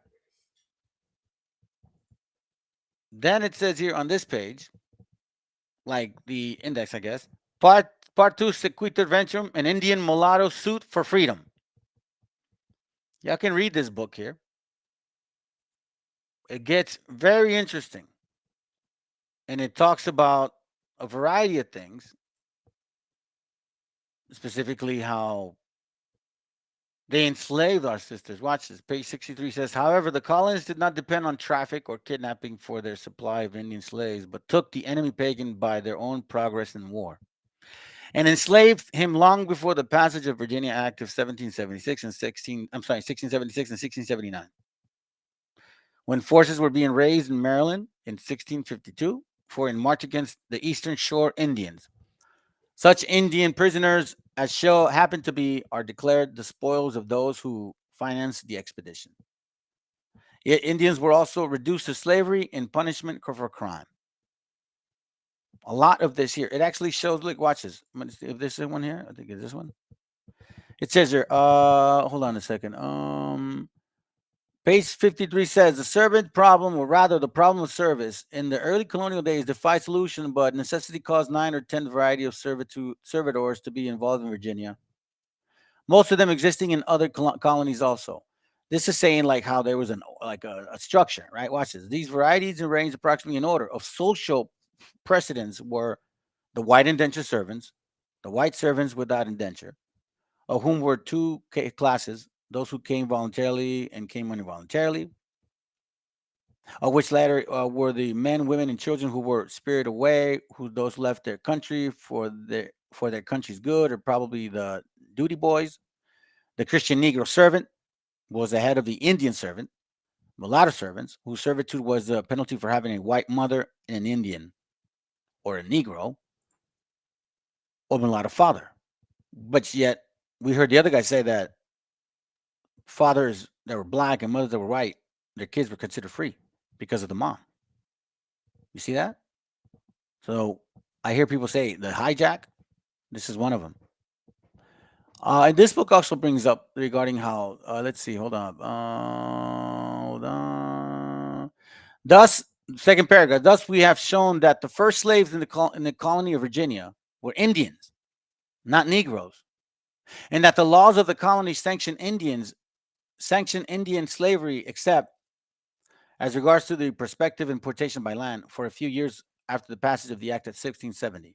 Then it says here on this page, like the index, I guess, partus sequitur ventrum, an Indian mulatto suit for freedom. Y'all can read this book here. It gets very interesting. And it talks about a variety of things, specifically how they enslaved our sisters. Watch this. Page 63 says, however, the colonists did not depend on traffic or kidnapping for their supply of Indian slaves, but took the enemy pagan by their own progress in war. and enslaved him long before the passage of Virginia Act of 1776 and 1676 and 1679. When forces were being raised in Maryland in 1652 for a march against the Eastern Shore Indians. Such Indian prisoners as shall happen to be are declared the spoils of those who financed the expedition. Yet Indians were also reduced to slavery in punishment for crime. A lot of this here, it actually shows. Look, watch this. If this is one here, I think it's this one. It says here. Hold on a second. Page 53 says the servant problem, or rather the problem of service, in the early colonial days defied solution, but necessity caused 9 or 10 variety of servitors to be involved in Virginia. Most of them existing in other colonies also. This is saying like how there was a structure, right? Watch this. These varieties arranged approximately in order of social precedence were the white indentured servants, the white servants without indenture, of whom were two classes, those who came voluntarily and came involuntarily, of which latter were the men, women, and children who were spirited away, who those left their country for their country's good, or probably the duty boys. The Christian Negro servant was the head of the Indian servant, mulatto servants, whose servitude was the penalty for having a white mother and an Indian, or a Negro, or mulatto father. But yet, we heard the other guy say that fathers that were black and mothers that were white, their kids were considered free because of the mom. You see that? So I hear people say the hijack. This is one of them. And this book also brings up regarding how, let's see, hold on. Hold on. Thus, second paragraph, thus we have shown that the first slaves in the colony of Virginia were Indians, not Negroes, and that the laws of the colony sanction Indian slavery, except as regards to the prospective importation by land for a few years after the passage of the Act of 1670.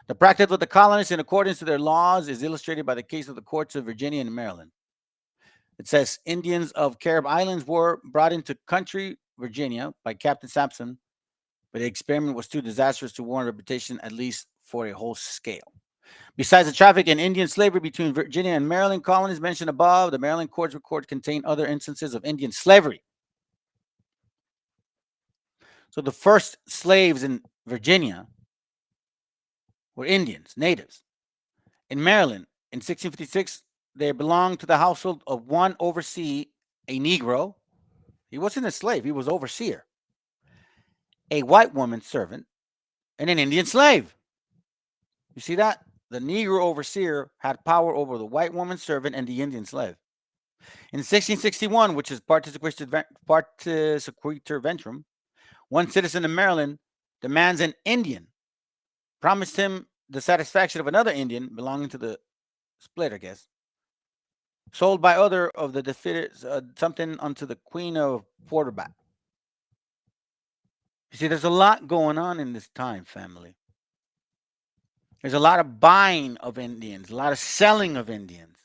The practice of the colonists in accordance to their laws is illustrated by the case of the courts of Virginia and Maryland. It says Indians of Carib Islands were brought into country Virginia by Captain Sampson, but the experiment was too disastrous to warrant reputation, at least for a whole scale. Besides the traffic in Indian slavery between Virginia and Maryland colonies mentioned above, the Maryland courts record contain other instances of Indian slavery. So the first slaves in Virginia were Indians, natives. In Maryland, in 1656, they belonged to the household of one overseer, a Negro. He wasn't a slave, he was overseer. A white woman servant, and an Indian slave. You see that? The Negro overseer had power over the white woman servant and the Indian slave. In 1661, which is Participator Ventrum, one citizen of Maryland demands an Indian, promised him the satisfaction of another Indian belonging to the split, I guess, sold by other of the defeated something unto the Queen of Porterback. You see, there's a lot going on in this time, family. There's a lot of buying of Indians, a lot of selling of Indians.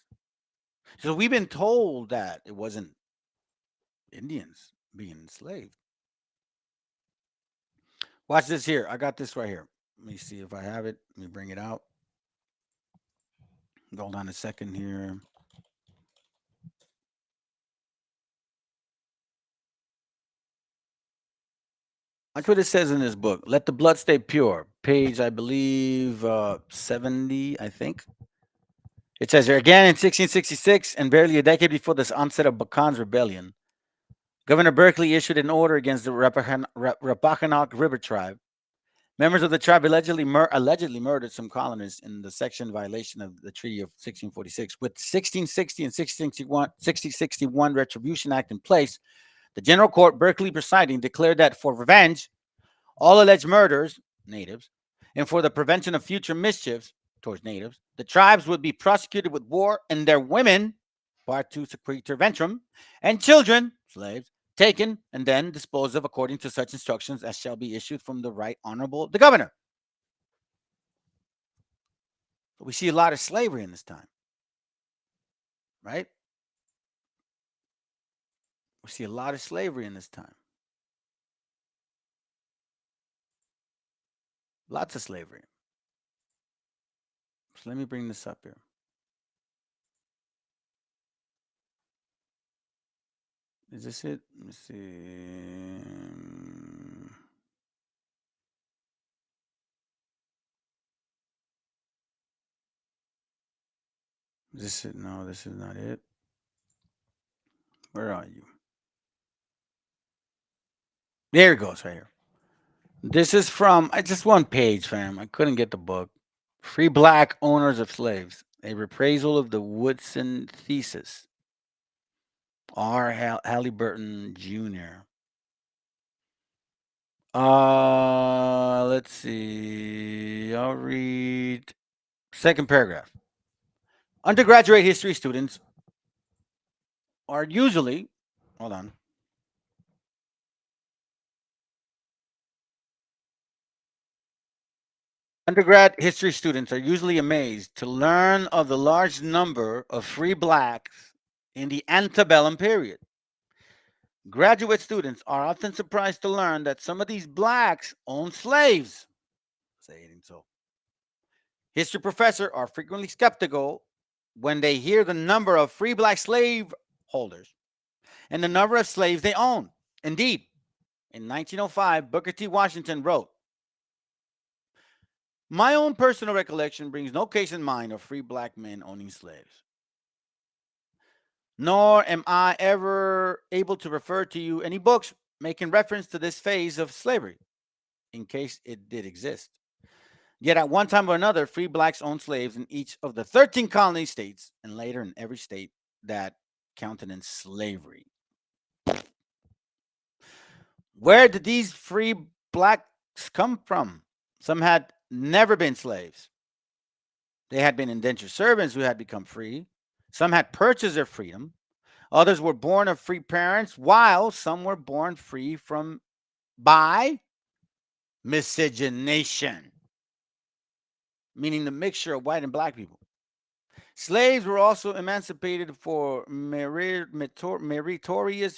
So we've been told that it wasn't Indians being enslaved. Watch this here. I got this right here. Let me see if I have it. Let me bring it out. Hold on a second here. That's what it says in this book. Let the blood stay pure. Page, I believe, 70, I think. It says here, again in 1666, and barely a decade before the onset of Bacon's rebellion, Governor Berkeley issued an order against the Rappahannock River tribe. Members of the tribe allegedly murdered some colonists in the section violation of the Treaty of 1646. With 1660 and 1661 Retribution Act in place, the General Court, Berkeley presiding, declared that for revenge, all alleged murders, natives, and for the prevention of future mischiefs towards natives, the tribes would be prosecuted with war, and their women, part 2 Sequitur Ventrum, and children, slaves, taken and then disposed of according to such instructions as shall be issued from the right honorable the governor. We see a lot of slavery in this time, right? We see a lot of slavery in this time. Lots of slavery. So let me bring this up here. Is this it? Let me see. Is this it? No, this is not it. Where are you? There it goes, right here. This is from just one page, fam. I couldn't get the book. Free Black Owners of Slaves, a reprisal of the Woodson Thesis. R. Halliburton Jr. Let's see. I'll read second paragraph. Undergraduate history students are usually, hold on. Undergrad history students are usually amazed to learn of the large number of free blacks in the antebellum period. Graduate students are often surprised to learn that some of these blacks owned slaves. Saying so. History professors are frequently skeptical when they hear the number of free black slave holders and the number of slaves they own. Indeed, in 1905, Booker T. Washington wrote, "My own personal recollection brings no case in mind of free black men owning slaves. Nor am I ever able to refer to you any books making reference to this phase of slavery, in case it did exist. Yet at one time or another, free blacks owned slaves in each of the 13 colony states, and later in every state that countenanced slavery." Where did these free blacks come from? Some had never been slaves. They had been indentured servants who had become free. Some had purchased their freedom. Others were born of free parents, while some were born free by miscegenation, meaning the mixture of white and black people. Slaves were also emancipated for meritorious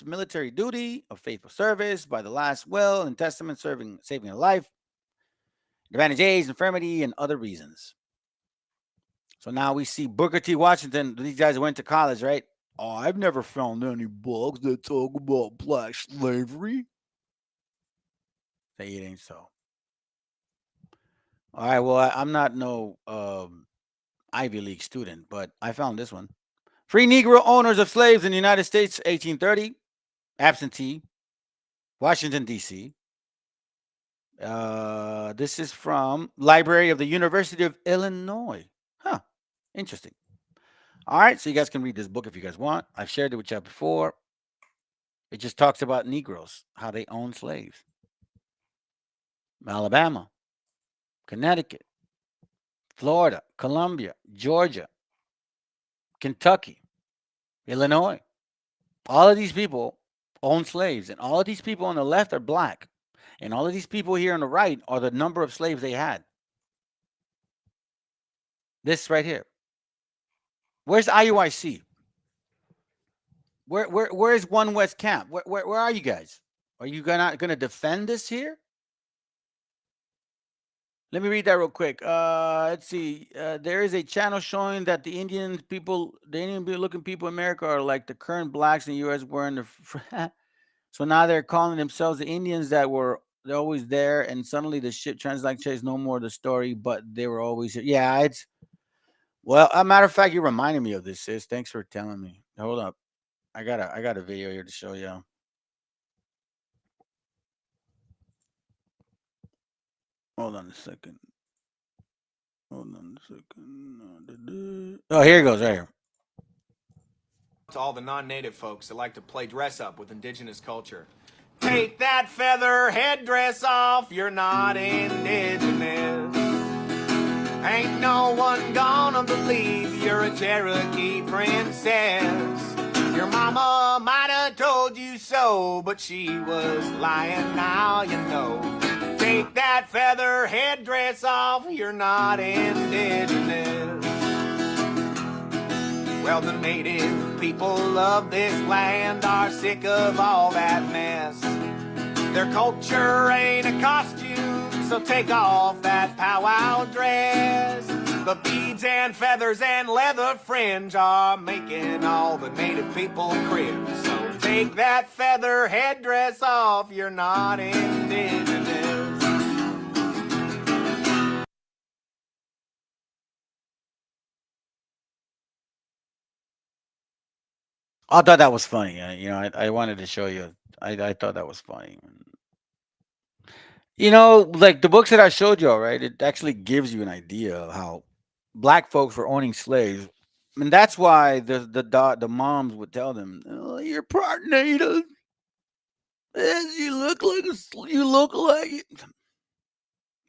military duty, of faithful service, by the last will and testament, saving a life, advantage age, infirmity, and other reasons. So now we see Booker T. Washington. These guys went to college, right? Oh, I've never found any books that talk about black slavery. Say it ain't so. All right, well, I'm not no Ivy League student, but I found this one. Free Negro owners of slaves in the United States, 1830, absentee, Washington, D.C. This is from Library of the University of Illinois. Huh, interesting. All right, so you guys can read this book if you guys want. I've shared it with you before. It just talks about Negroes, how they own slaves. Alabama, Connecticut, Florida, Columbia, Georgia, Kentucky, Illinois. All of these people own slaves, and all of these people on the left are black, and all of these people here on the right are the number of slaves they had. This right here. Where's IUIC? Where's One West Camp? Where are you guys? Are you gonna defend this here? Let me read that real quick. Let's see. There is a channel showing that the Indian looking people in America are like the current blacks in the U.S. wearing the. So now they're calling themselves the Indians they're always there, and suddenly the ship translate chase no more the story, but they were always here. Yeah, it's. Well, a matter of fact, you reminded me of this, sis. Thanks for telling me. Hold up. I got a video here to show you. Hold on a second. Oh, here it goes, right here. To all the non-native folks that like to play dress up with indigenous culture. Take that feather headdress off, you're not indigenous. Ain't no one gonna believe you're a Cherokee princess. Your mama might have told you so, but she was lying, now you know. Take that feather headdress off, you're not indigenous. Well, the native people of this land are sick of all that mess. Their culture ain't a costume, so take off that powwow dress. The beads and feathers and leather fringe are making all the native people cringe. So take that feather headdress off, you're not indigenous. I thought that was funny. I wanted to show you. I thought that was funny. Like the books that I showed you, all right, it actually gives you an idea of how black folks were owning slaves. And that's why the moms would tell them, "Oh, you're part native. You look like you look like it."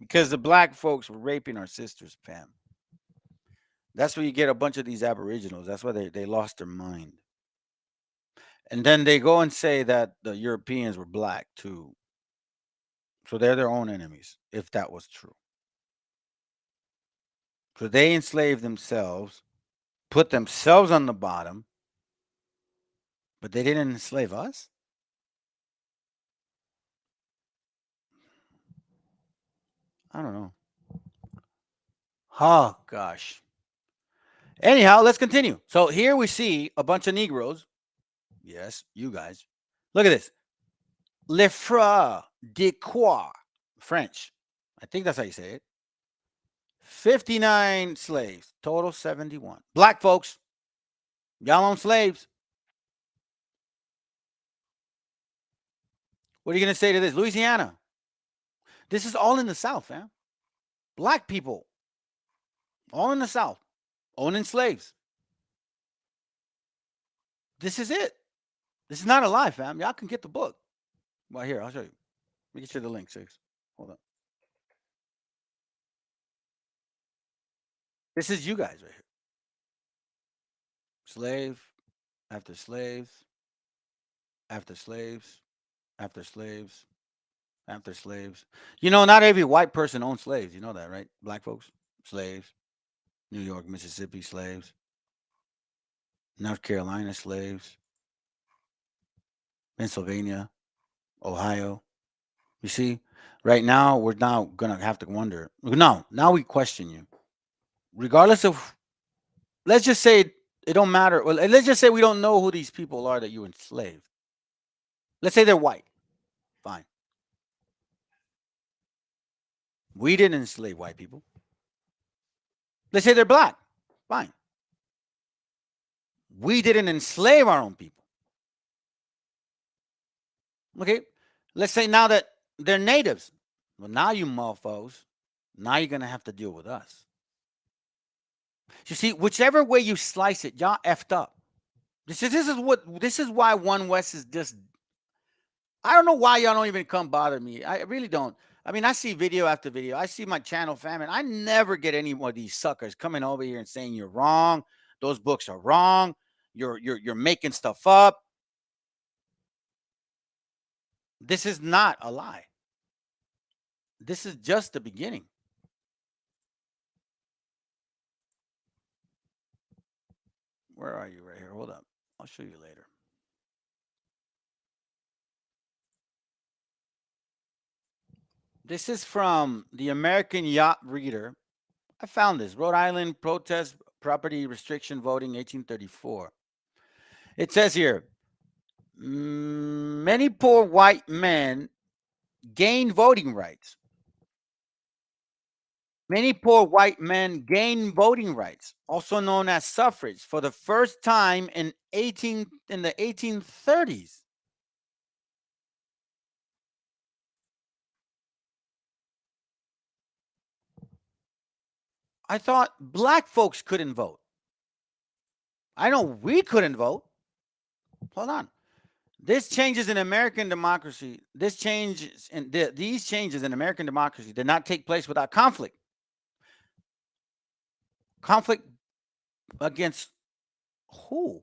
Because the black folks were raping our sisters, fam. That's where you get a bunch of these aboriginals. That's why they lost their mind. And then they go and say that the Europeans were black too. So they're their own enemies, if that was true. So they enslaved themselves, put themselves on the bottom, but they didn't enslave us? I don't know. Oh, gosh. Anyhow, let's continue. So here we see a bunch of Negroes. Yes, you guys. Look at this. Le Frères de Croix, French. I think that's how you say it. 59 slaves, total 71. Black folks, y'all own slaves. What are you going to say to this? Louisiana. This is all in the South, fam. Black people, all in the South, owning slaves. This is it. This is not a lie, fam. Y'all can get the book. Well, here, I'll show you. Let me get you the link, Six. Hold on. This is you guys right here. Slave after slaves, after slaves, after slaves, after slaves. Not every white person owns slaves. You know that, right? Black folks, slaves. New York, Mississippi, slaves. North Carolina, slaves. Pennsylvania, Ohio. You see, right now, we're now going to have to wonder. No, now we question you. Regardless of, let's just say it don't matter. Well, let's just say we don't know who these people are that you enslaved. Let's say they're white. Fine. We didn't enslave white people. Let's say they're black. Fine. We didn't enslave our own people. Okay. Let's say now that they're natives. Well, now you mofos, now you're going to have to deal with us. You see, whichever way you slice it, y'all effed up. This is why One West is just, I don't know why y'all don't even come bother me. I really don't. I mean, I see video after video. I see my channel famine. I never get any more of these suckers coming over here and saying you're wrong. Those books are wrong. You're making stuff up. This is not a lie. This is just the beginning. Where are you right here? Hold up. I'll show you later. This is from the American Yacht Reader. I found this. Rhode Island Protest Property Restriction Voting, 1834. It says here, many poor white men gained voting rights. Many poor white men gained voting rights, also known as suffrage, for the first time in the 1830s. I thought black folks couldn't vote. I know we couldn't vote. Hold on. These changes in American democracy in American democracy did not take place without conflict. Conflict against who?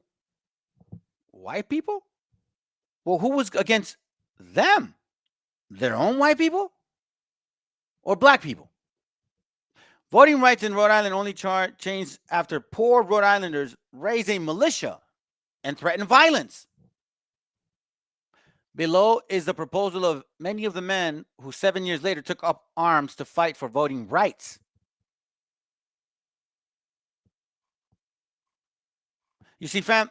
White people? Well, who was against them? Their own white people? Or black people? Voting rights in Rhode Island only changed after poor Rhode Islanders raised a militia and threatened violence. Below is the proposal of many of the men who 7 years later took up arms to fight for voting rights. You see, fam,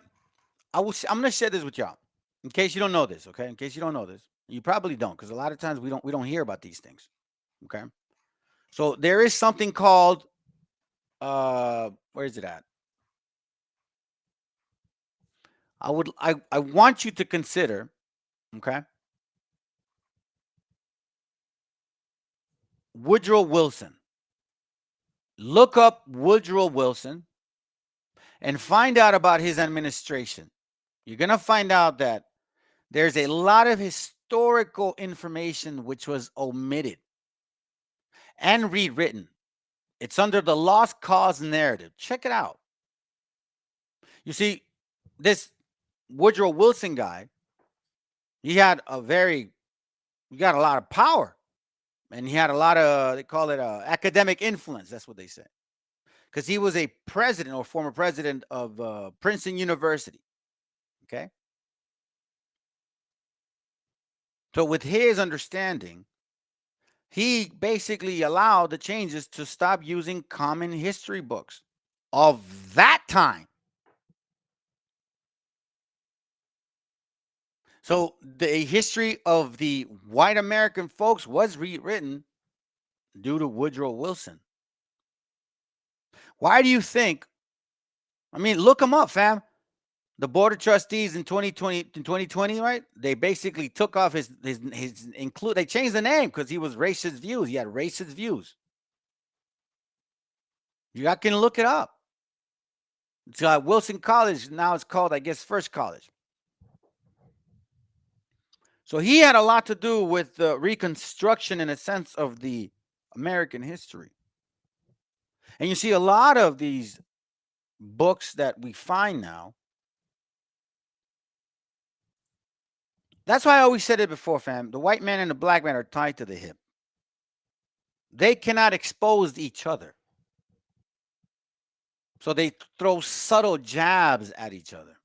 I'm going to share this with y'all in case you don't know this, okay? In case you don't know this. You probably don't, because a lot of times we don't hear about these things, okay? So there is something called, where is it at? I want you to consider, okay, Woodrow Wilson. Look up Woodrow Wilson and find out about his administration. You're going to find out that there's a lot of historical information which was omitted and rewritten. It's under the lost cause narrative. Check it out. You see, this Woodrow Wilson guy, he got a lot of power, and he had a lot of, they call it academic influence. That's what they say. Because he was a president or former president of Princeton University. Okay. So with his understanding, he basically allowed the changes to stop using common history books of that time. So the history of the white American folks was rewritten due to Woodrow Wilson. Why do you think? I mean, look him up, fam. The Board of Trustees in 2020, right? They basically took off his include. They changed the name because he was racist views. He had racist views. You guys can look it up. It's Wilson College. Now it's called, I guess, First College. So he had a lot to do with the reconstruction, in a sense, of the American history. And you see a lot of these books that we find now. That's why I always said it before, fam. The white man and the black man are tied to the hip. They cannot expose each other. So they throw subtle jabs at each other.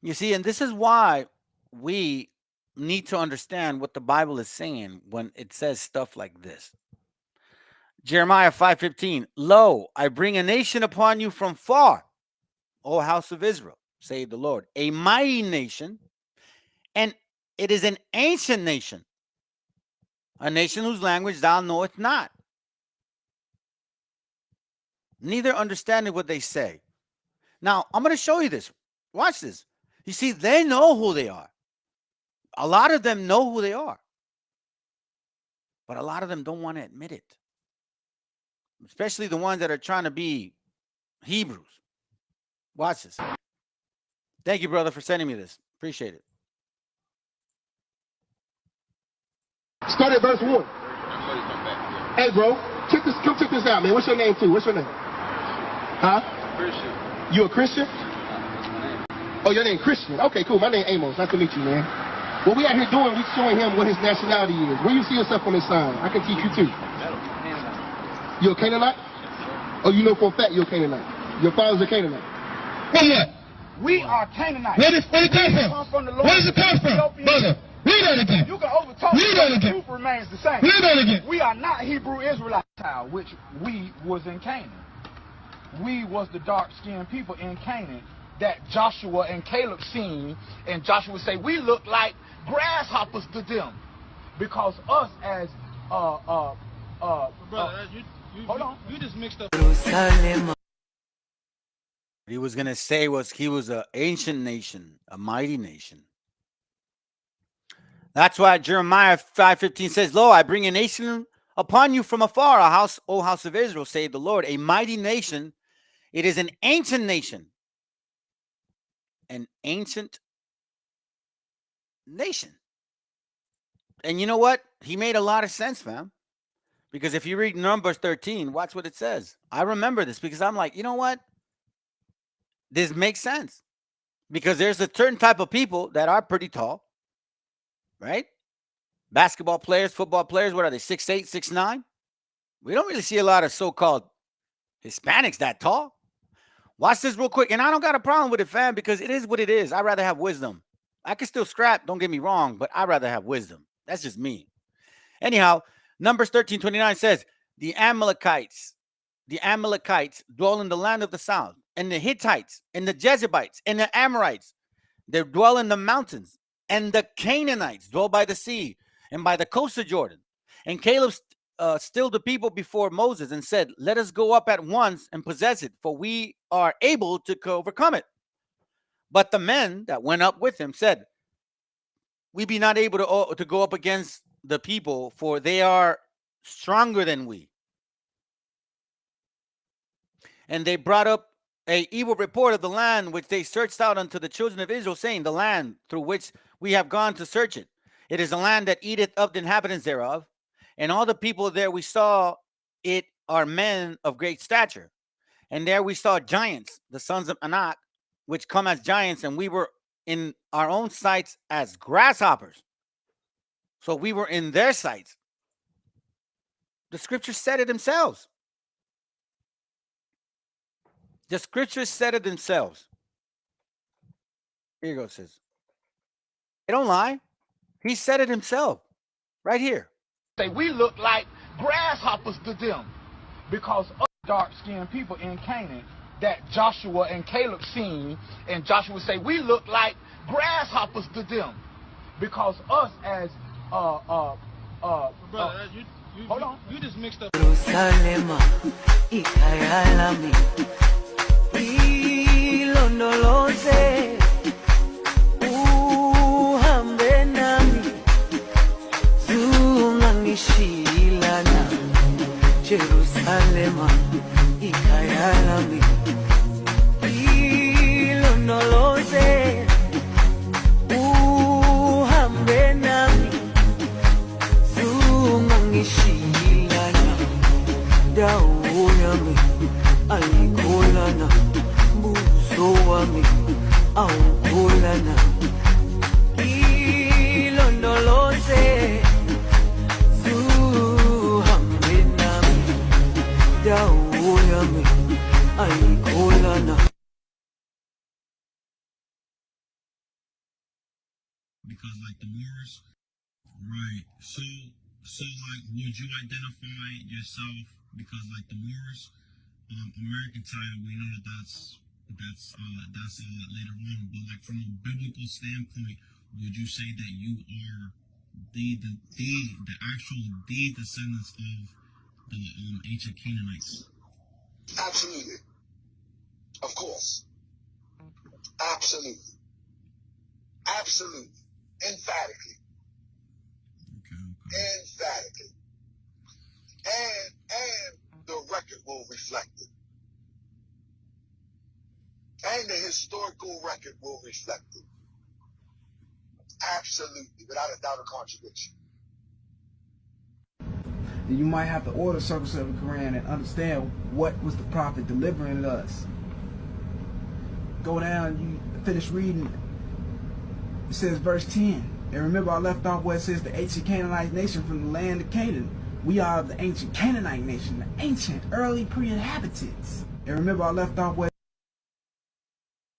You see, and this is why we need to understand what the Bible is saying when it says stuff like this. Jeremiah 5:15, lo, I bring a nation upon you from far, O house of Israel, saith the Lord, a mighty nation, and it is an ancient nation, a nation whose language thou knowest not, neither understanding what they say. Now, I'm going to show you this. Watch this. You see, they know who they are. A lot of them know who they are. But a lot of them don't want to admit it. Especially the ones that are trying to be Hebrews. Watch this. Thank you, brother, for sending me this. Appreciate it. Start at verse 1. Hey, bro, come check this out, man. What's your name, too? What's your name? Huh? Christian. You a Christian? Oh, your name Christian. Okay, cool. My name Amos. Nice to meet you, man. What we out here doing, we showing him what his nationality is. Where you see yourself on this sign? I can teach you, too. You a Canaanite? Oh, you know for a fact you're a Canaanite. Your father's a Canaanite. What? We are Canaanites. Where does it come from? Where does it come from? Brother, read that again. You can overtalk, read that but the again. truth remains the same. Read that again. We are not Hebrew Israelites, which we was in Canaan. We was the dark-skinned people in Canaan that Joshua and Caleb seen, and Joshua say, we look like grasshoppers to them. Because us as, Brother, hold on. You just mixed up. What he was going to say was he was an ancient nation, a mighty nation. That's why Jeremiah 5:15 says, lo, I bring a nation upon you from afar, a house, O house of Israel, saith the Lord, a mighty nation. It is an ancient nation. An ancient nation. And you know what? He made a lot of sense, man. Because if you read Numbers 13, watch what it says. I remember this because I'm like, you know what? This makes sense. Because there's a certain type of people that are pretty tall, right? Basketball players, football players, what are they, 6'8", 6'9"? We don't really see a lot of so-called Hispanics that tall. Watch this real quick. And I don't got a problem with it, fam, because it is what it is. I'd rather have wisdom. I can still scrap, don't get me wrong, but I'd rather have wisdom. That's just me. Anyhow, Numbers 13:29 says, the Amalekites dwell in the land of the south. and the Hittites and the Jebusites and the Amorites, they dwell in the mountains, and the Canaanites dwell by the sea and by the coast of Jordan. And Caleb stilled the people before Moses and said, let us go up at once and possess it, for we are able to overcome it. But the men that went up with him said, we be not able to go up against the people, for they are stronger than we. And they brought up a evil report of the land which they searched out unto the children of Israel, saying, the land through which we have gone to search it, it is a land that eateth up the inhabitants thereof. And all the people there we saw it are men of great stature. And there we saw giants, the sons of Anak, which come as giants, and we were in our own sights as grasshoppers. So we were in their sights. The scriptures said it themselves. The scriptures said it themselves. Here you go, sis. They don't lie. He said it himself. Right here. Say we look like grasshoppers to them because of dark-skinned people in Canaan that Joshua and Caleb seen, and Joshua say we look like grasshoppers to them because us as Brother, hold on. You just mixed up. Jerusalem, ikayalami, ilonoloze, uhambe nami, zungangishilana, dawo yami, ayikholana, buso wami, awukholana, ilondoloze. Because like the Moors, right? So like, would you identify yourself because like the Moors, American title, we know that's later on, but like from a biblical standpoint, would you say that you are the actual descendants of the ancient Canaanites? Absolutely. Of course. Absolutely. Absolutely. Emphatically. Okay. Emphatically. And the record will reflect it. And the historical record will reflect it. Absolutely. Without a doubt or contradiction. Then you might have to order circles of the Quran and understand what was the prophet delivering to us. Go down, you finish reading, it says verse 10. And remember I left off where it says the ancient Canaanite nation from the land of Canaan. We are the ancient Canaanite nation, the ancient early pre-inhabitants. And remember I left off where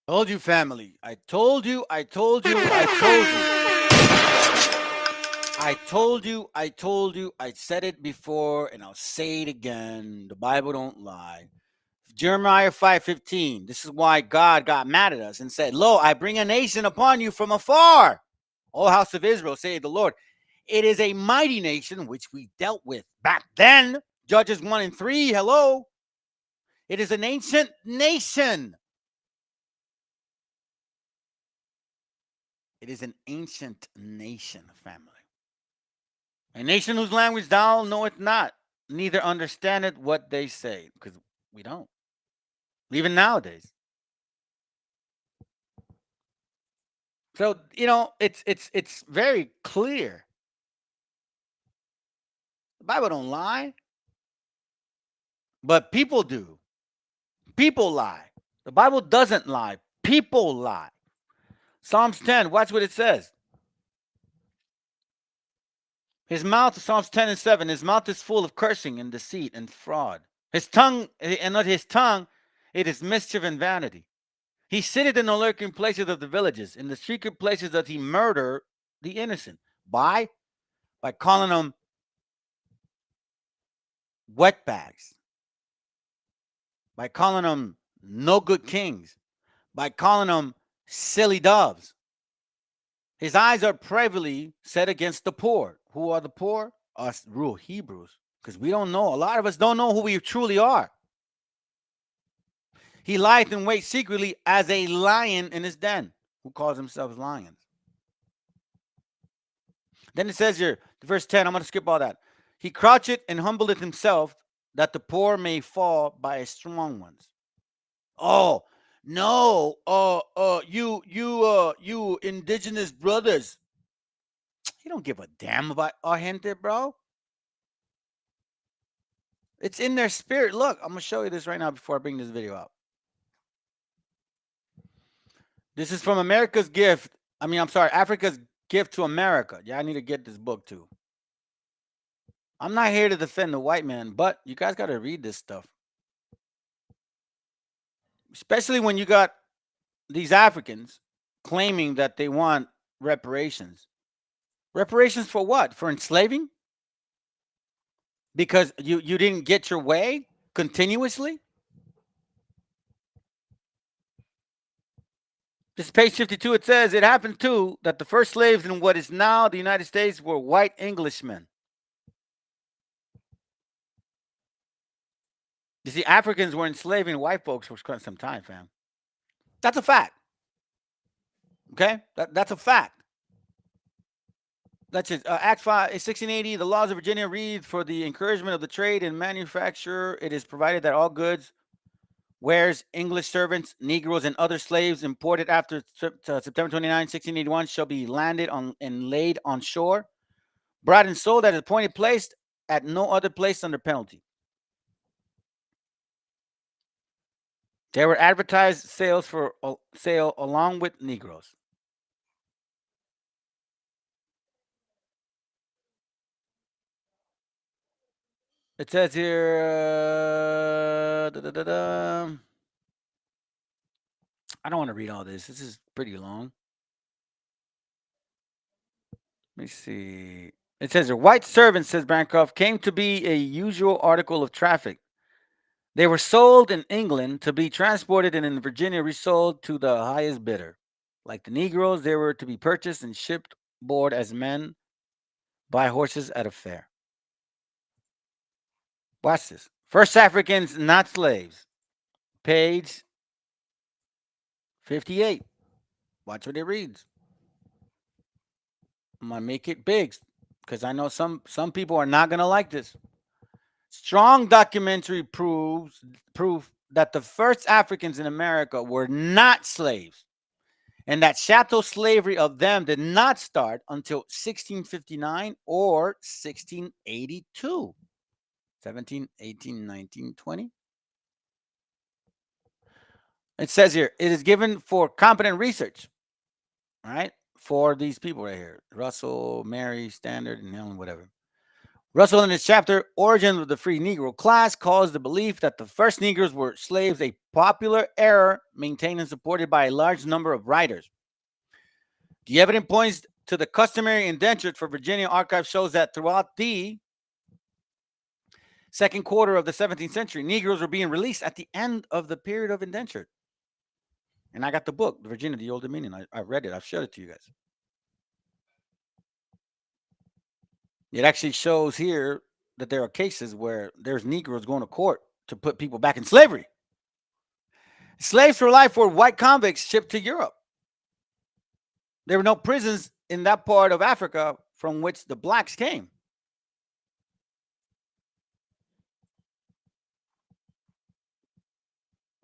Told you, family. I told you. I told you. I said it before, and I'll say it again. The Bible don't lie. Jeremiah 5:15. This is why God got mad at us and said, lo, I bring a nation upon you from afar. O house of Israel, saith the Lord. It is a mighty nation which we dealt with back then. Judges 1 and 3. Hello. It is an ancient nation. It is an ancient nation, family. A nation whose language thou knowest not, neither understandeth what they say, because we don't. Even nowadays. So, it's very clear. The Bible don't lie. But people do. People lie. The Bible doesn't lie. People lie. Psalms 10, watch what it says. His mouth, Psalms 10 and 7, his mouth is full of cursing and deceit and fraud. His tongue, and not his tongue, it is mischief and vanity. He sitteth in the lurking places of the villages. In the secret places doth he murder the innocent. By calling them wetbags. By calling them no good kings, by calling them silly doves. His eyes are privily set against the poor. Who are the poor? Us real Hebrews, because we don't know. A lot of us don't know who we truly are. He lieth in wait secretly as a lion in his den, who calls themselves lions. Then it says here, verse 10, I'm going to skip all that. He croucheth and humbleth himself, that the poor may fall by his strong ones. Oh, no, you indigenous brothers. You don't give a damn about our gente, bro. It's in their spirit. Look, I'm going to show you this right now before I bring this video out. This is from America's gift. Africa's gift to America. Yeah, I need to get this book too. I'm not here to defend the white man, but you guys got to read this stuff. Especially when you got these Africans claiming that they want reparations. Reparations for what? For enslaving? Because you didn't get your way continuously? This is page 52. It says, it happened too that the first slaves in what is now the United States were white Englishmen. You see, Africans were enslaving white folks for quite some time, fam. That's a fact. Okay? That's a fact. That's it. Act 5, 1680, the laws of Virginia read, for the encouragement of the trade and manufacture, it is provided that all goods, wares, English servants, Negroes, and other slaves imported after September 29, 1681 shall be landed on and laid on shore, brought and sold at a appointed place, at no other place under penalty. There were advertised sales for sale along with Negroes. It says here, I don't want to read all this. This is pretty long. Let me see. It says here, white servants, says Bancroft, came to be a usual article of traffic. They were sold in England to be transported and in Virginia resold to the highest bidder. Like the Negroes, they were to be purchased and shipped aboard as men by horses at a fair. Watch this. First Africans, not slaves. Page 58. Watch what it reads. I'm going to make it big because I know some people are not going to like this. Strong documentary proof that the first Africans in America were not slaves, and that chattel slavery of them did not start until 1659 or 1682. 17, 18, 19, 20. It says here, it is given for competent research, all right, for these people right here. Russell, Mary, Standard, and Helen, whatever. Russell, in his chapter, Origin of the Free Negro Class, calls the belief that the first Negroes were slaves a popular error maintained and supported by a large number of writers. The evidence points to the customary indenture for Virginia archive shows that throughout the second quarter of the 17th century, Negroes were being released at the end of the period of indenture. And I got the book, Virginia, the Old Dominion. I read it. I've showed it to you guys. It actually shows here that there are cases where there's Negroes going to court to put people back in slavery. Slaves for life were white convicts shipped to Europe. There were no prisons in that part of Africa from which the blacks came.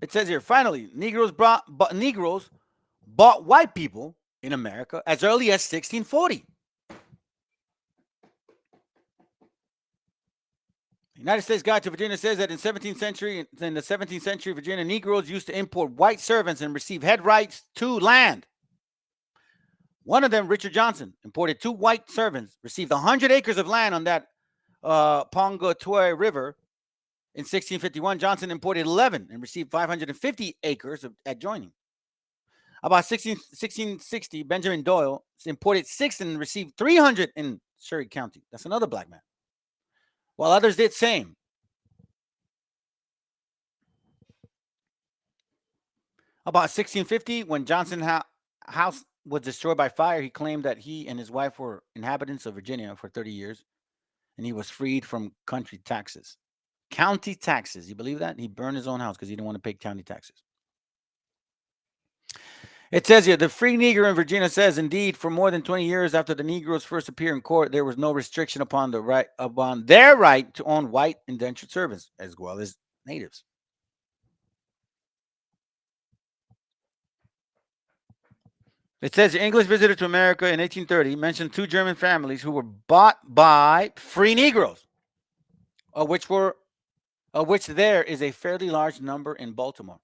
It says here, finally, Negroes bought white people in America as early as 1640. The United States Guide to Virginia says that in the 17th century, Virginia Negroes used to import white servants and receive head rights to land. One of them, Richard Johnson, imported 2 white servants, received 100 acres of land on that Pongotoy River. In 1651, Johnson imported 11 and received 550 acres of adjoining. About 1660, Benjamin Doyle imported 6 and received 300 in Surrey County. That's another black man. While others did same. About 1650, when Johnson house was destroyed by fire, he claimed that he and his wife were inhabitants of Virginia for 30 years, and he was freed from country taxes. County taxes. You believe that? He burned his own house because he didn't want to pay county taxes. It says here, the free Negro in Virginia says, indeed, for more than 20 years after the Negroes first appeared in court, there was no restriction upon their right to own white indentured servants, as well as natives. It says the English visitor to America in 1830 mentioned 2 German families who were bought by free Negroes, of which there is a fairly large number in Baltimore.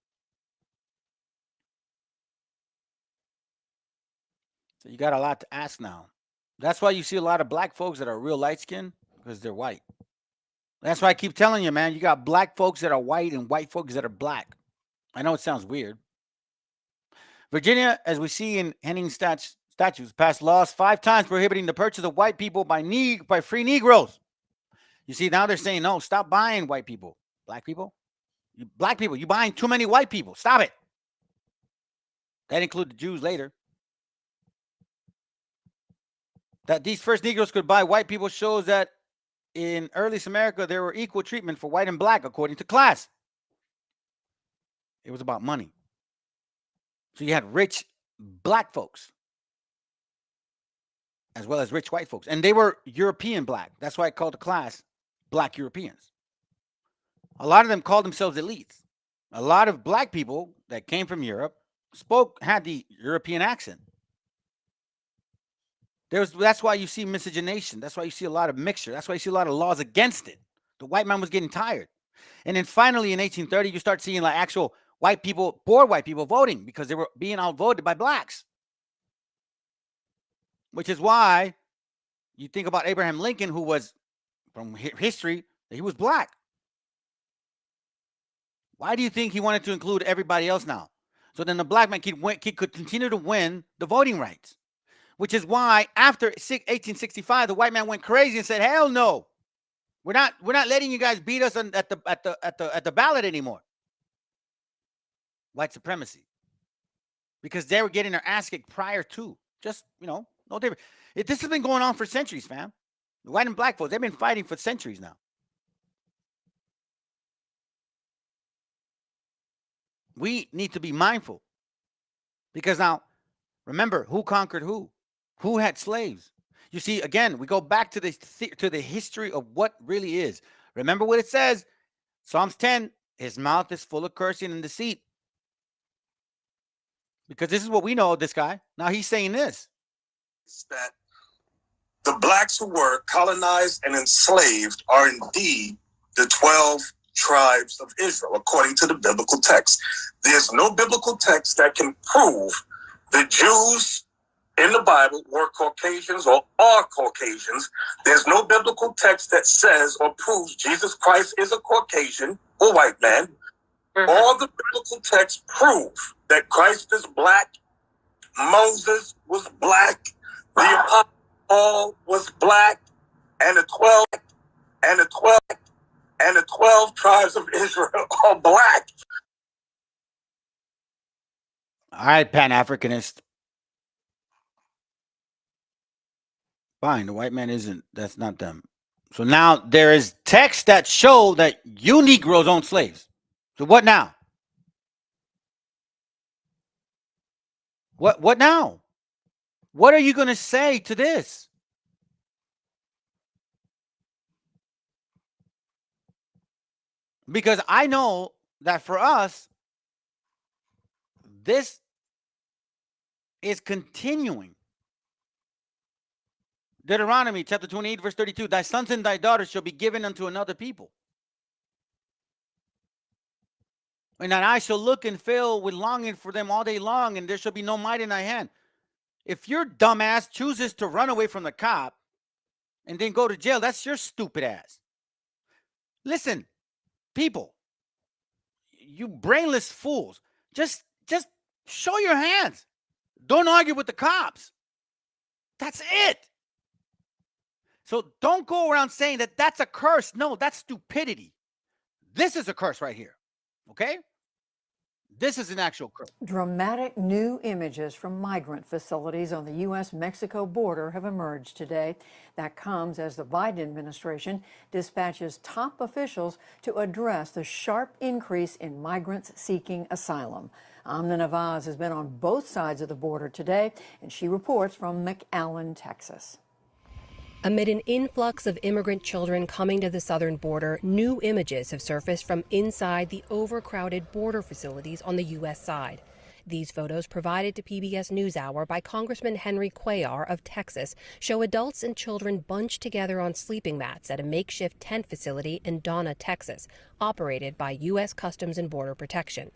So you got a lot to ask now. That's why you see a lot of black folks that are real light skinned, because they're white. That's why I keep telling you, man, you got black folks that are white and white folks that are black. I know it sounds weird. Virginia, as we see in Henning statutes, passed laws 5 times prohibiting the purchase of white people by free Negroes. You see, now they're saying, no, stop buying white people. Black people? Black people, you're buying too many white people. Stop it. That includes the Jews later. That these first Negroes could buy white people shows that in early America, there were equal treatment for white and black according to class. It was about money. So you had rich black folks as well as rich white folks. And they were European black. That's why I called the class black Europeans. A lot of them called themselves elites. A lot of black people that came from Europe had the European accent. That's why you see miscegenation. That's why you see a lot of mixture. That's why you see a lot of laws against it. The white man was getting tired. And then finally in 1830, you start seeing like actual white people, poor white people voting because they were being outvoted by blacks. Which is why you think about Abraham Lincoln, who was, from history, he was black. Why do you think he wanted to include everybody else now? So then the black man could continue to win the voting rights. Which is why after 1865, the white man went crazy and said, "Hell no, we're not letting you guys beat us at the ballot anymore." White supremacy, because they were getting their ass kicked prior to. Just no different. This has been going on for centuries, fam. The white and black folks, they've been fighting for centuries now. We need to be mindful, because now, remember, who conquered who? Who had slaves? You see, again, we go back to the history of what really is. Remember what it says, Psalms 10, his mouth is full of cursing and deceit. Because this is what we know of this guy. Now he's saying this. That the blacks who were colonized and enslaved are indeed the 12 tribes of Israel, according to the biblical text. There's no biblical text that can prove the Jews in the Bible were Caucasians or are Caucasians. There's no biblical text that says or proves Jesus Christ is a Caucasian or white man. All the biblical texts prove that Christ is black, Moses was black, the Apostle Paul was black, and the 12 tribes of Israel are black. All right, Pan-Africanist. Fine, the white man isn't. That's not them. So now there is texts that show that you Negroes own slaves. So what now? What now? What are you going to say to this? Because I know that for us, this is continuing. Deuteronomy chapter 28, verse 32, thy sons and thy daughters shall be given unto another people. And that I shall look and fill with longing for them all day long, and there shall be no might in thy hand. If your dumbass chooses to run away from the cop and then go to jail, that's your stupid ass. Listen, people, you brainless fools, just show your hands. Don't argue with the cops. That's it. So don't go around saying that that's a curse. No, that's stupidity. This is a curse right here. Okay? This is an actual curse. Dramatic new images from migrant facilities on the U.S.-Mexico border have emerged today. That comes as the Biden administration dispatches top officials to address the sharp increase in migrants seeking asylum. Amna Navaz has been on both sides of the border today, and she reports from McAllen, Texas. Amid an influx of immigrant children coming to the southern border, new images have surfaced from inside the overcrowded border facilities on the U.S. side. These photos, provided to PBS NewsHour by Congressman Henry Cuellar of Texas, show adults and children bunched together on sleeping mats at a makeshift tent facility in Donna, Texas, operated by U.S. Customs and Border Protection.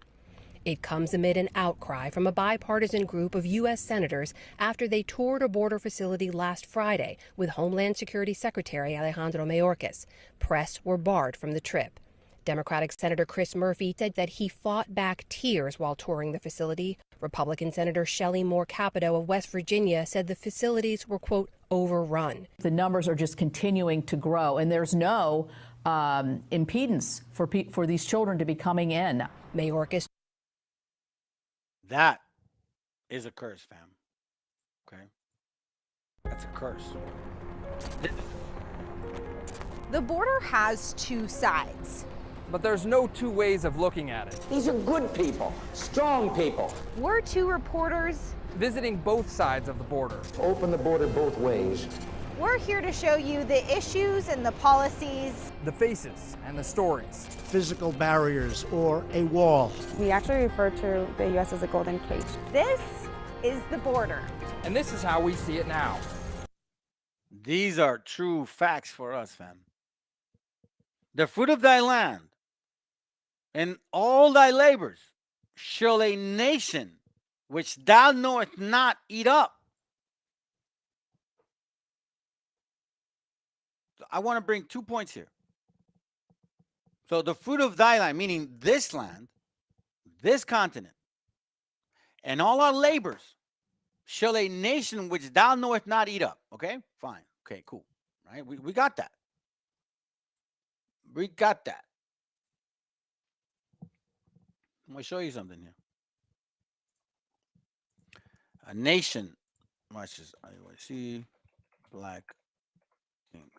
It comes amid an outcry from a bipartisan group of U.S. senators after they toured a border facility last Friday with Homeland Security Secretary Alejandro Mayorkas. Press were barred from the trip. Democratic Senator Chris Murphy said that he fought back tears while touring the facility. Republican Senator Shelley Moore Capito of West Virginia said the facilities were, quote, overrun. The numbers are just continuing to grow, and there's no impedance for these children to be coming in. Mayorkas. That is a curse, fam. Okay? That's a curse. The border has two sides. But there's no two ways of looking at it. These are good people, strong people. We're two reporters visiting both sides of the border. Open the border both ways. We're here to show you the issues and the policies, the faces and the stories. Physical barriers or a wall. We actually refer to the U.S. as a golden cage. This is the border. And this is how we see it now. These are true facts for us, fam. The fruit of thy land and all thy labors shall a nation which thou knowest not eat up. I want to bring 2 points here. So the fruit of thy land, meaning this land, this continent, and all our labors shall a nation which thou knowest not eat up. Okay, fine. Okay, cool. Right? We got that. We got that. I'm going to show you something here. A nation, watch this. I see black kings.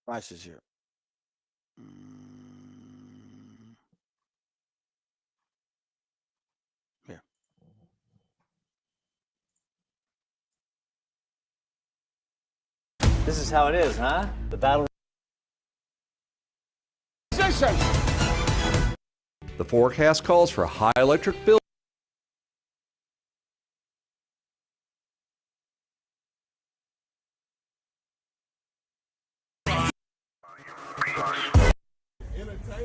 Watch this here. Here. This is how it is, huh? The battle. The forecast calls for high electric bills.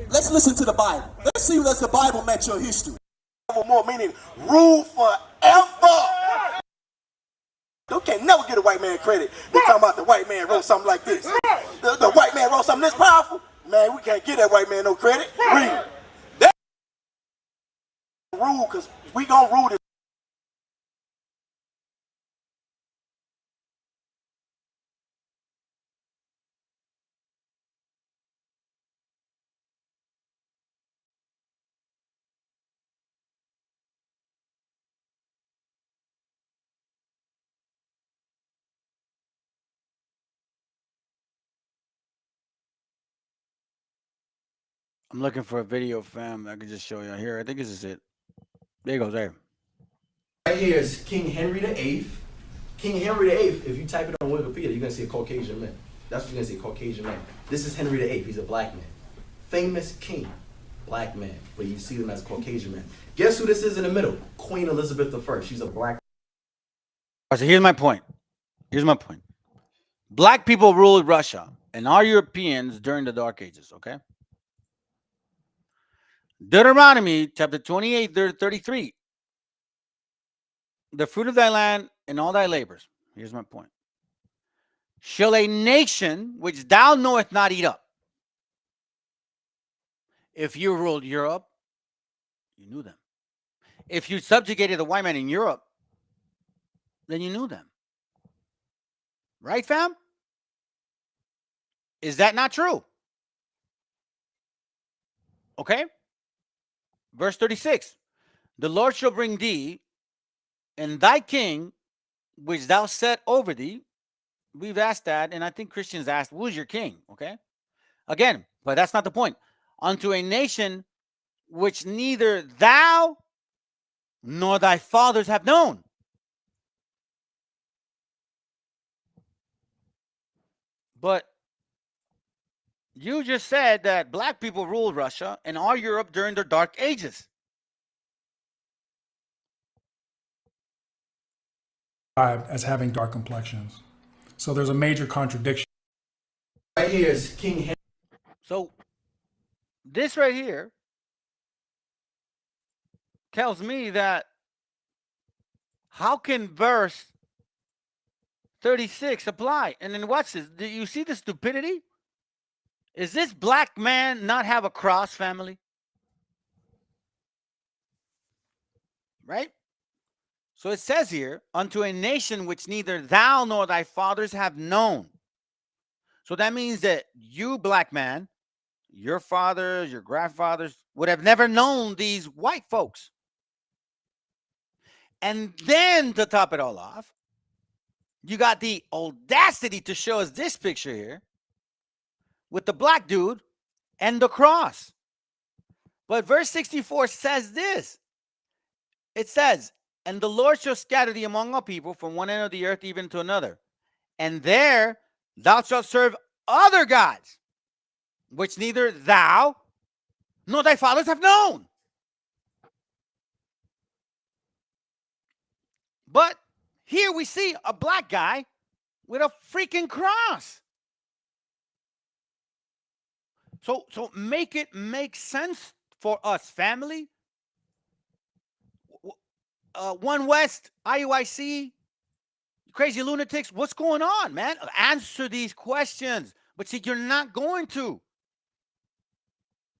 Let's listen to the Bible. Let's see what the Bible match your history. More meaning rule forever. You can't never get a white man credit. They're talking about the white man wrote something like this. The white man wrote something this powerful. Man, we can't give that white man no credit. Read. That rule, because we gonna rule this. I'm looking for a video, fam. I can just show you here. I think this is it. There you go, there. Right here is King Henry VIII. King Henry VIII, if you type it on Wikipedia, you're going to see a Caucasian man. That's what you're going to see, Caucasian man. This is Henry VIII. He's a black man. Famous king, black man, but you see them as Caucasian man. Guess who this is in the middle? Queen Elizabeth I. She's a black. So here's my point. Here's my point. Black people ruled Russia and our Europeans during the Dark Ages, okay? Deuteronomy chapter 28, 33. The fruit of thy land and all thy labors. Here's my point. Shall a nation which thou knowest not eat up. If you ruled Europe, you knew them. If you subjugated the white man in Europe, then you knew them. Right, fam? Is that not true? Okay? verse 36. The Lord shall bring thee and thy king, which thou set over thee. We've asked that, and I think Christians asked, who's your king? Okay. Again, but that's not the point. Unto a nation which neither thou nor thy fathers have known. But you just said that black people ruled Russia and all Europe during the Dark Ages. As having dark complexions. So there's a major contradiction. Right here is King Henry. So this right here tells me that how can verse 36 apply? And then watch this. Do you see the stupidity? Is this black man not have a cross, family? Right? So it says here, unto a nation which neither thou nor thy fathers have known. So that means that you, black man, your fathers, your grandfathers would have never known these white folks. And then to top it all off, you got the audacity to show us this picture here with the black dude and the cross. But verse 64 says this. It says, and the Lord shall scatter thee among all people from one end of the earth even to another. And there thou shalt serve other gods, which neither thou nor thy fathers have known. But here we see a black guy with a freaking cross. So make it make sense for us, family. One West, IUIC, crazy lunatics, what's going on, man? Answer these questions. But see, you're not going to.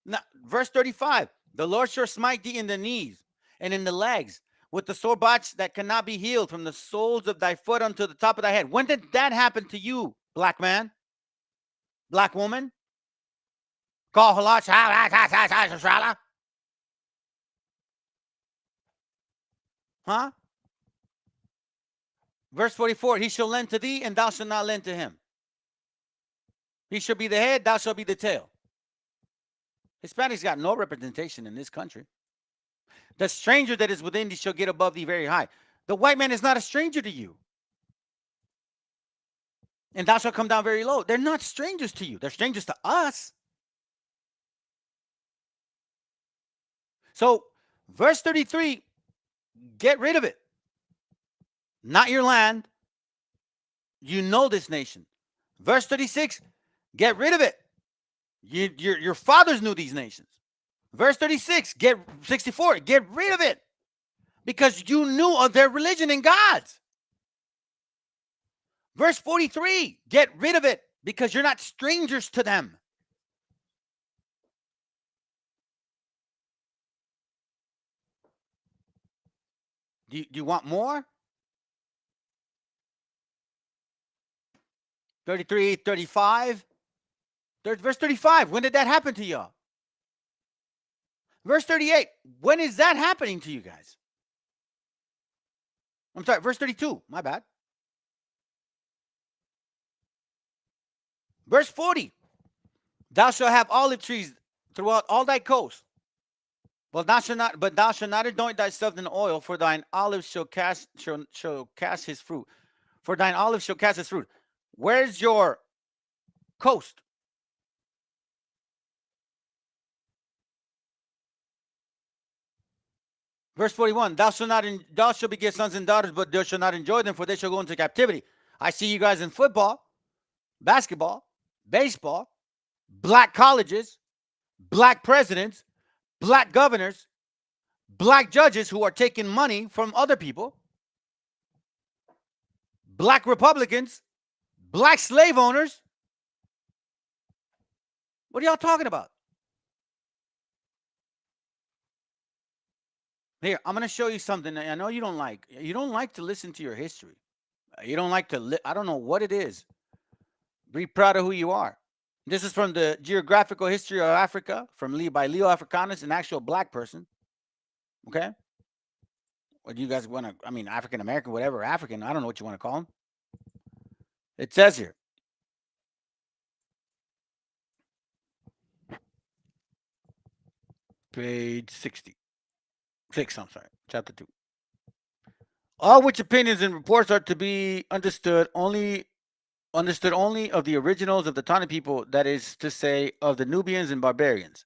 Now, verse 35, the Lord shall smite thee in the knees and in the legs with the sore botch that cannot be healed from the soles of thy foot unto the top of thy head. When did that happen to you, black man? Black woman? Huh? Verse 44, he shall lend to thee, and thou shalt not lend to him. He shall be the head, thou shalt be the tail. Hispanics got no representation in this country. The stranger that is within thee shall get above thee very high. The white man is not a stranger to you. And thou shalt come down very low. They're not strangers to you. They're strangers to us. So, verse 33, get rid of it. Not your land. You know this nation. Verse 36, get rid of it. Your fathers knew these nations. Verse 36, 64, get rid of it. Because you knew of their religion and gods. Verse 43, get rid of it because you're not strangers to them. Do you want more? 33, 35. Verse 35, when did that happen to y'all? Verse 38, when is that happening to you guys? I'm sorry, verse 32, my bad. Verse 40, thou shalt have olive trees throughout all thy coast. But thou shalt not anoint thyself in oil, for thine olive shall cast his fruit. For thine olive shall cast his fruit. Where's your coast? Verse 41, thou shalt beget sons and daughters, but thou shalt not enjoy them, for they shall go into captivity. I see you guys in football, basketball, baseball, black colleges, black presidents, black governors, black judges who are taking money from other people, black Republicans, black slave owners. What are y'all talking about? Here, I'm going to show you something I know you don't like. You don't like to listen to your history. You don't like to, I don't know what it is. Be proud of who you are. This is from the Geographical History of Africa by Leo Africanus, an actual black person. Okay. Or do you guys want to, I mean, African American, whatever, African, I don't know what you want to call them. It says here, page 66, I'm sorry, chapter 2. All which opinions and reports are to be understood only of the originals of the Tani people, that is to say, of the Nubians and barbarians.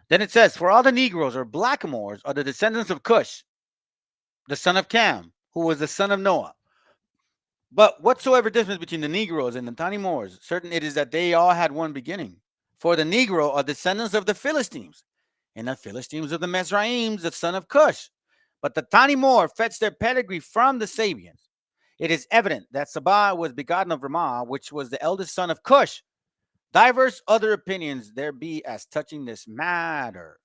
Then it says, for all the Negroes or blackamoors are the descendants of Cush, the son of Cam, who was the son of Noah. But whatsoever difference between the Negroes and the Tani Moors, certain it is that they all had one beginning. For the Negro are descendants of the Philistines, and the Philistines of the Mizraims, the son of Cush. But the Tani Moor fetched their pedigree from the Sabians. It is evident that Sabah was begotten of Ramah, which was the eldest son of Cush. Diverse other opinions there be as touching this matter,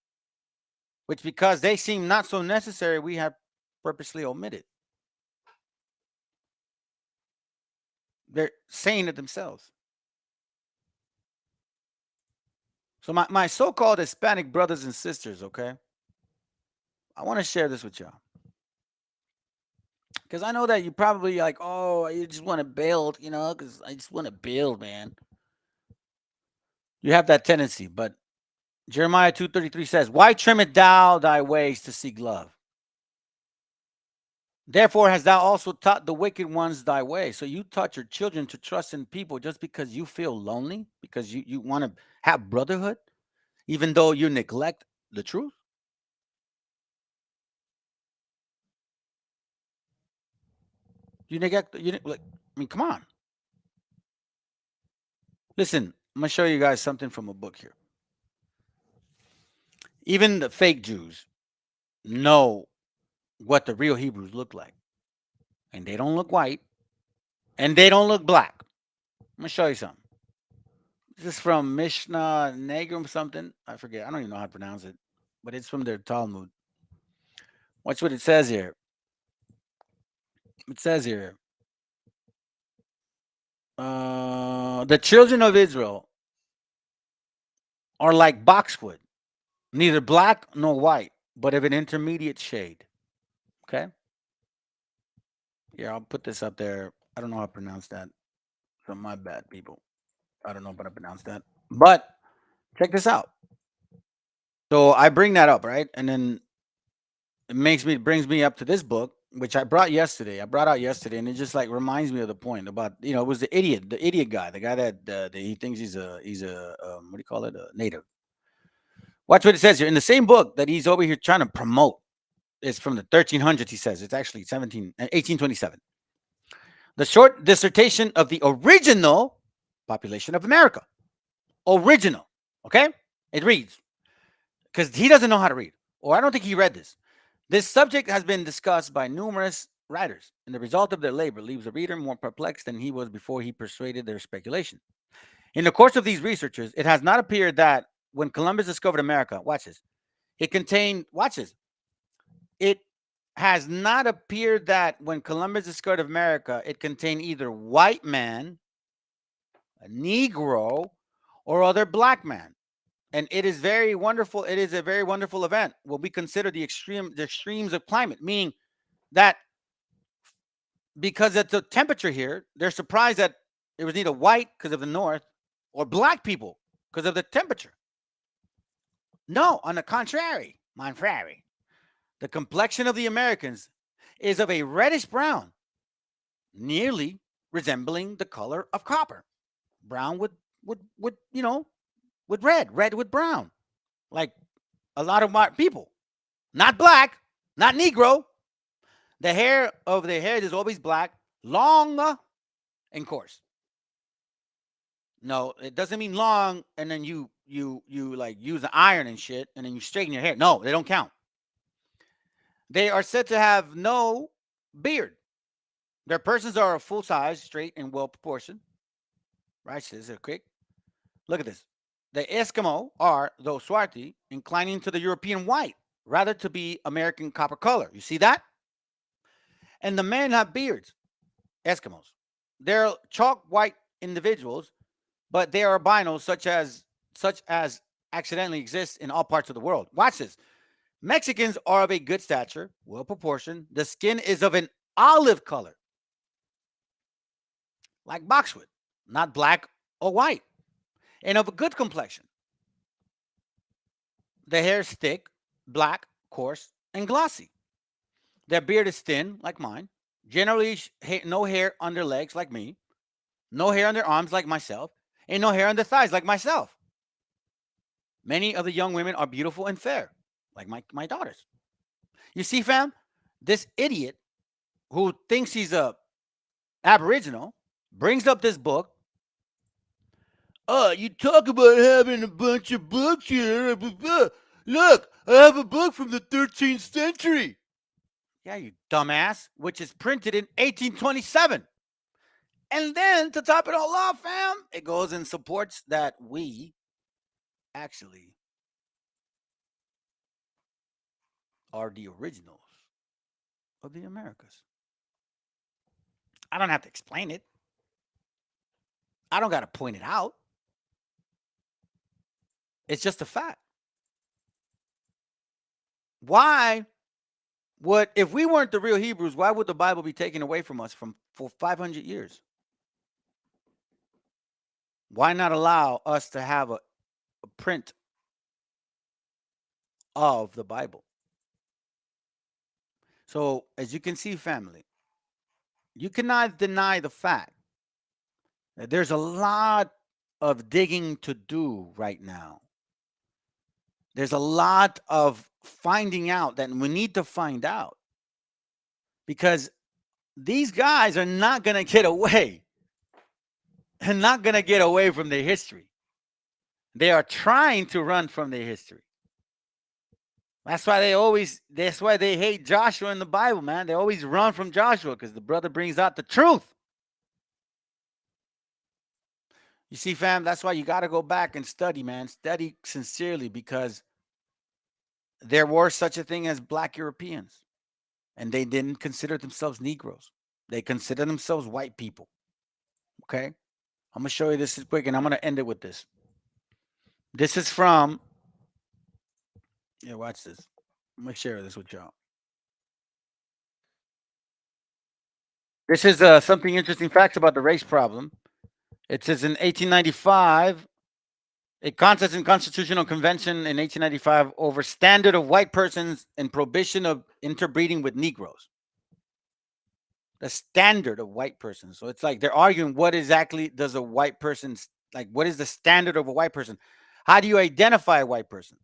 which because they seem not so necessary, we have purposely omitted. They're saying it themselves. So my so-called Hispanic brothers and sisters, okay, I want to share this with y'all. Because I know that you probably like, oh, you just want to build, you know, because I just want to build, man. You have that tendency, but Jeremiah 2:33 says, why trimmest thou thy ways to seek love? Therefore hast thou also taught the wicked ones thy way. So you taught your children to trust in people just because you feel lonely, because you want to have brotherhood, even though you neglect the truth. You neglect, like, I mean, come on. Listen, I'm going to show you guys something from a book here. Even the fake Jews know what the real Hebrews look like. And they don't look white. And they don't look black. I'm going to show you something. This is from Mishnah Negrum something. I forget. I don't even know how to pronounce it. But it's from their Talmud. Watch what it says here. It says here. The children of Israel are like boxwood, neither black nor white, but of an intermediate shade. Okay? Here, I'll put this up there. I don't know how to pronounce that. So my bad, people. I don't know how to pronounce that. But check this out. So I bring that up, right? And then it brings me up to this book, which I brought yesterday. I brought out yesterday, and it just like reminds me of the point about, you know, it was the idiot guy, the guy that he thinks he's a what do you call it, a native. Watch what it says here in the same book that he's over here trying to promote. It's from the 1300s. He says it's actually 1827. The short dissertation of the original population of America. Original, okay? It reads, because he doesn't know how to read, or I don't think he read this. This subject has been discussed by numerous writers, and the result of their labor leaves the reader more perplexed than he was before he persuaded their speculation. In the course of these researches, it has not appeared that when Columbus discovered America, watch this, it has not appeared that when Columbus discovered America, it contained either white man, a Negro, or other black man. And it is very wonderful. It is a very wonderful event when we consider the extremes of climate, meaning that because at the temperature here, they're surprised that it was neither white because of the north or black people because of the temperature. No, on the contrary, the complexion of the Americans is of a reddish brown, nearly resembling the color of copper. Brown with you know, with red with brown, like a lot of my people. Not black, not Negro. The hair of their head is always black, long and coarse. No, it doesn't mean long and then you like use an iron and shit and then you straighten your hair. No, they don't count. They are said to have no beard. Their persons are full size, straight, and well proportioned. Right? So this is quick. Look at this. The Eskimo are, though swarthy, inclining to the European white, rather to be American copper color. You see that? And the men have beards. Eskimos. They're chalk white individuals, but they are albinos such as accidentally exist in all parts of the world. Watch this. Mexicans are of a good stature, well proportioned. The skin is of an olive color, like boxwood, not black or white, and of a good complexion. The hair is thick, black, coarse, and glossy. Their beard is thin, like mine. Generally, no hair on their legs, like me. No hair on their arms, like myself. And no hair on their thighs, like myself. Many of the young women are beautiful and fair, like my daughters. You see, fam, this idiot who thinks he's a Aboriginal brings up this book. You talk about having a bunch of books here. Look, I have a book from the 13th century. Yeah, you dumbass, which is printed in 1827. And then to top it all off, fam, it goes and supports that we actually are the originals of the Americas. I don't have to explain it. I don't got to point it out. It's just a fact. Why would, if we weren't the real Hebrews, why would the Bible be taken away from us for 500 years? Why not allow us to have a print of the Bible? So, as you can see, family, you cannot deny the fact that there's a lot of digging to do right now. There's a lot of finding out that we need to find out, because these guys are not going to get away. They're not going to get away from their history. They are trying to run from their history. That's why they hate Joshua in the Bible, man. They always run from Joshua because the brother brings out the truth. You see, fam, that's why you got to go back and study, man. Study sincerely, because there was such a thing as black Europeans, and they didn't consider themselves Negroes. They consider themselves white people. Okay? I'm going to show you this quick, and I'm going to end it with this. This is from, watch this. I'm going to share this with y'all. This is something interesting facts about the race problem. It says in 1895, a contest in Constitutional Convention in 1895 over standard of white persons and prohibition of interbreeding with Negroes. The standard of white persons. So it's like they're arguing, what exactly does a white person, like, what is the standard of a white person? How do you identify a white person?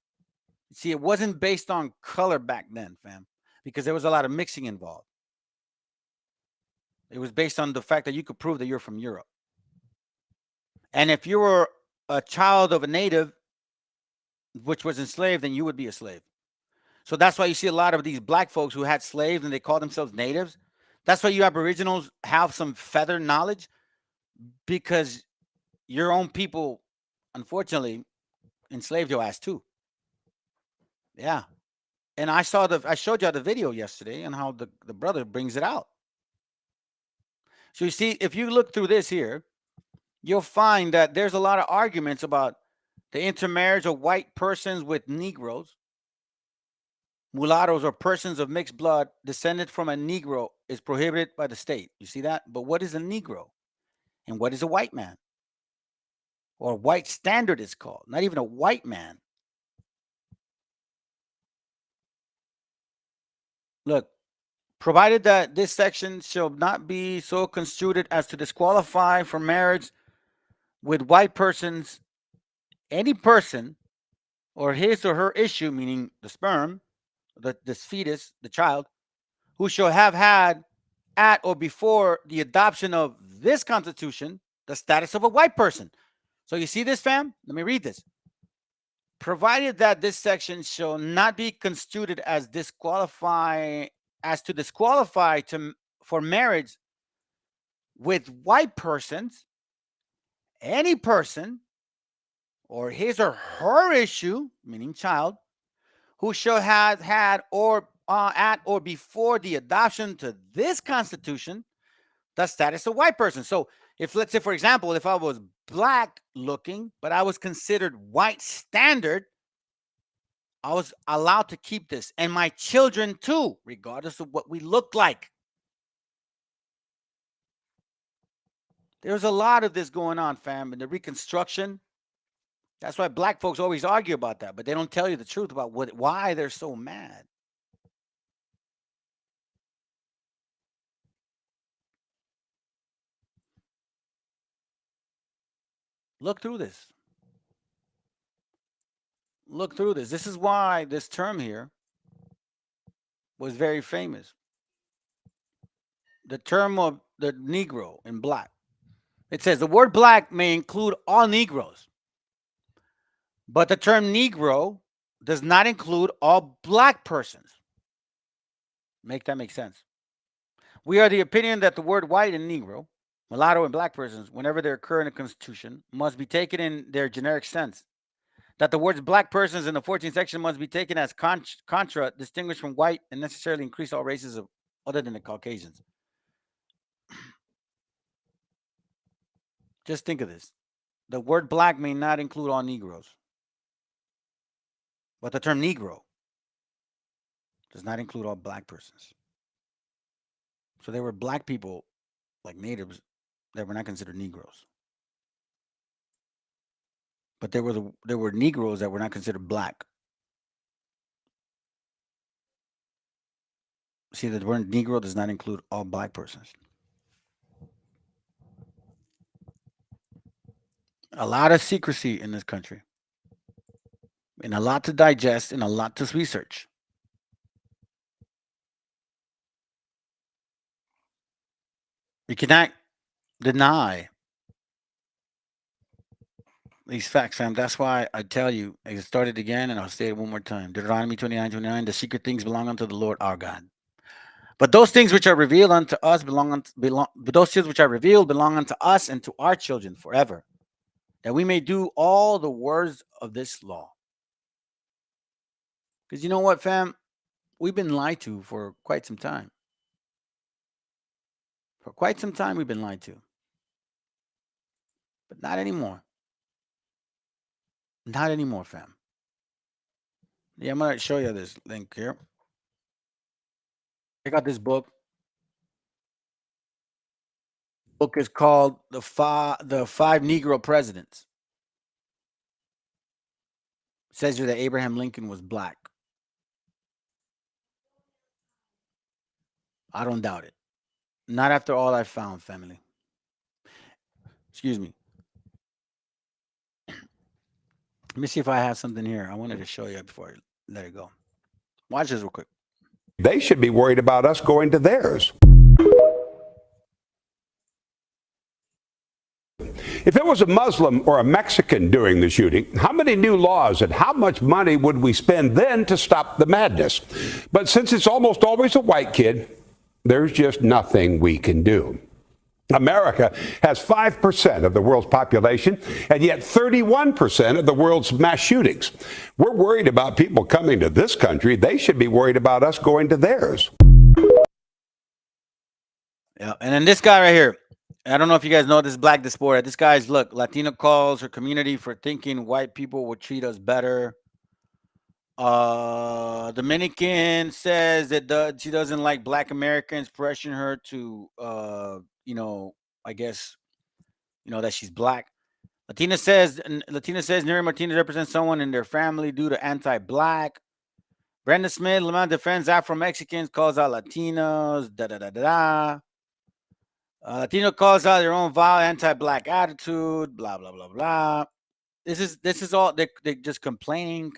See, it wasn't based on color back then, fam, because there was a lot of mixing involved. It was based on the fact that you could prove that you're from Europe. And if you were a child of a native, which was enslaved, then you would be a slave. So that's why you see a lot of these black folks who had slaves and they call themselves natives. That's why you Aboriginals have some feather knowledge, because your own people, unfortunately, enslaved your ass too. Yeah. And I showed you the video yesterday and how the brother brings it out. So you see, if you look through this here, you'll find that there's a lot of arguments about the intermarriage of white persons with Negroes. Mulattoes, or persons of mixed blood descended from a Negro, is prohibited by the state. You see that? But what is a Negro? And what is a white man? Or white standard is called. Not even a white man. Look, provided that this section shall not be so construed as to disqualify from marriage with white persons any person or his or her issue, meaning the sperm, this fetus, the child, who shall have had at or before the adoption of this Constitution the status of a white person. So you see this, fam? Let me read this. Provided that this section shall not be construed as disqualify for marriage with white persons, any person or his or her issue, meaning child, who shall have had or at or before the adoption to this Constitution the status of white person. So if, let's say, for example, if I was black looking, but I was considered white standard, I was allowed to keep this, and my children too, regardless of what we look like. There's a lot of this going on, fam, in the Reconstruction. That's why black folks always argue about that, but they don't tell you the truth about why they're so mad. Look through this. Look through this. This is why this term here was very famous. The term of the Negro in black. It says the word black may include all Negroes, but the term Negro does not include all black persons. Make that make sense? We are the opinion that the word white and Negro, mulatto, and black persons, whenever they occur in the Constitution, must be taken in their generic sense. That the words black persons in the 14th section must be taken as contra, distinguished from white, and necessarily increase all races other than the Caucasians. Just think of this. The word black may not include all Negroes, but the term Negro does not include all black persons. So there were black people, like natives, that were not considered Negroes. But there were Negroes that were not considered black. See, the word Negro does not include all black persons. A lot of secrecy in this country, and a lot to digest, and a lot to research. You cannot deny these facts, fam. That's why I tell you, I started again, and I'll say it one more time. Deuteronomy 29:29, the secret things belong unto the Lord our God. But those things which are revealed unto us but those things which are revealed belong unto us and to our children forever, that we may do all the words of this law. Because you know what, fam? We've been lied to for quite some time. For quite some time, we've been lied to. But not anymore. Not anymore, fam. Yeah, I'm going to show you this link here. I got this book. The book is called The Five Negro Presidents. It says here that Abraham Lincoln was black. I don't doubt it. Not after all I found, family. Excuse me. Let me see if I have something here. I wanted to show you before I let it go. Watch this real quick. They should be worried about us going to theirs. If it was a Muslim or a Mexican doing the shooting, how many new laws and how much money would we spend then to stop the madness? But since it's almost always a white kid, there's just nothing we can do. America has 5% of the world's population and yet 31% of the world's mass shootings. We're worried about people coming to this country. They should be worried about us going to theirs. Yeah, and then this guy right here. I don't know if you guys know this black diaspora. This guy's, look, Latino calls her community for thinking white people will treat us better. Dominican says that she doesn't like black Americans pressuring her to, I guess, that she's black. Latina says Neri Martinez represents someone in their family due to anti-black. Brenda Smith, Lamont defends Afro-Mexicans, calls out Latinos, da-da-da-da-da. Latino calls out their own vile anti-black attitude, blah, blah, blah, blah. This is all they're just complaining.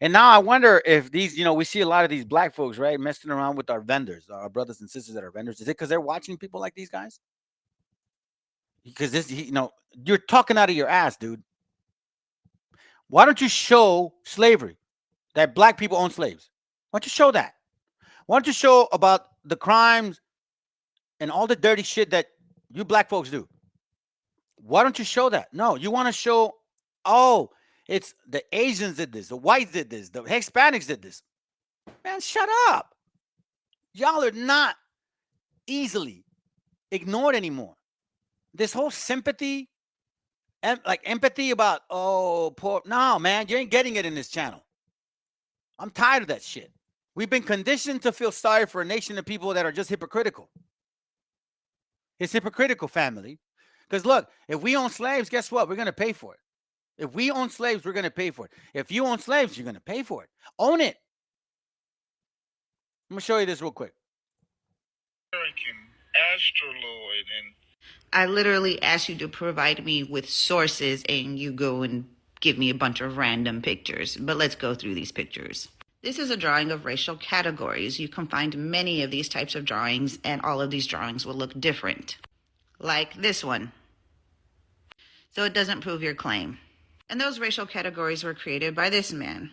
And now I wonder if these, we see a lot of these black folks, right, messing around with our vendors, our brothers and sisters that are vendors. Is it because they're watching people like these guys? Because this, you're talking out of your ass, dude. Why don't you show slavery, that black people own slaves? Why don't you show that? Why don't you show about the crimes and all the dirty shit that you black folks do? Why don't you show that? No, you want to show, it's the Asians did this, the whites did this, the Hispanics did this. Man, shut up. Y'all are not easily ignored anymore. This whole sympathy and like empathy about, poor. No, man, you ain't getting it in this channel. I'm tired of that shit. We've been conditioned to feel sorry for a nation of people that are just hypocritical. It's hypocritical, family. Because look, if we own slaves, guess what? We're going to pay for it. If we own slaves, we're going to pay for it. If you own slaves, you're going to pay for it. Own it. I'm going to show you this real quick. I literally asked you to provide me with sources and you go and give me a bunch of random pictures. But let's go through these pictures. This is a drawing of racial categories. You can find many of these types of drawings, and all of these drawings will look different. Like this one. So it doesn't prove your claim. And those racial categories were created by this man,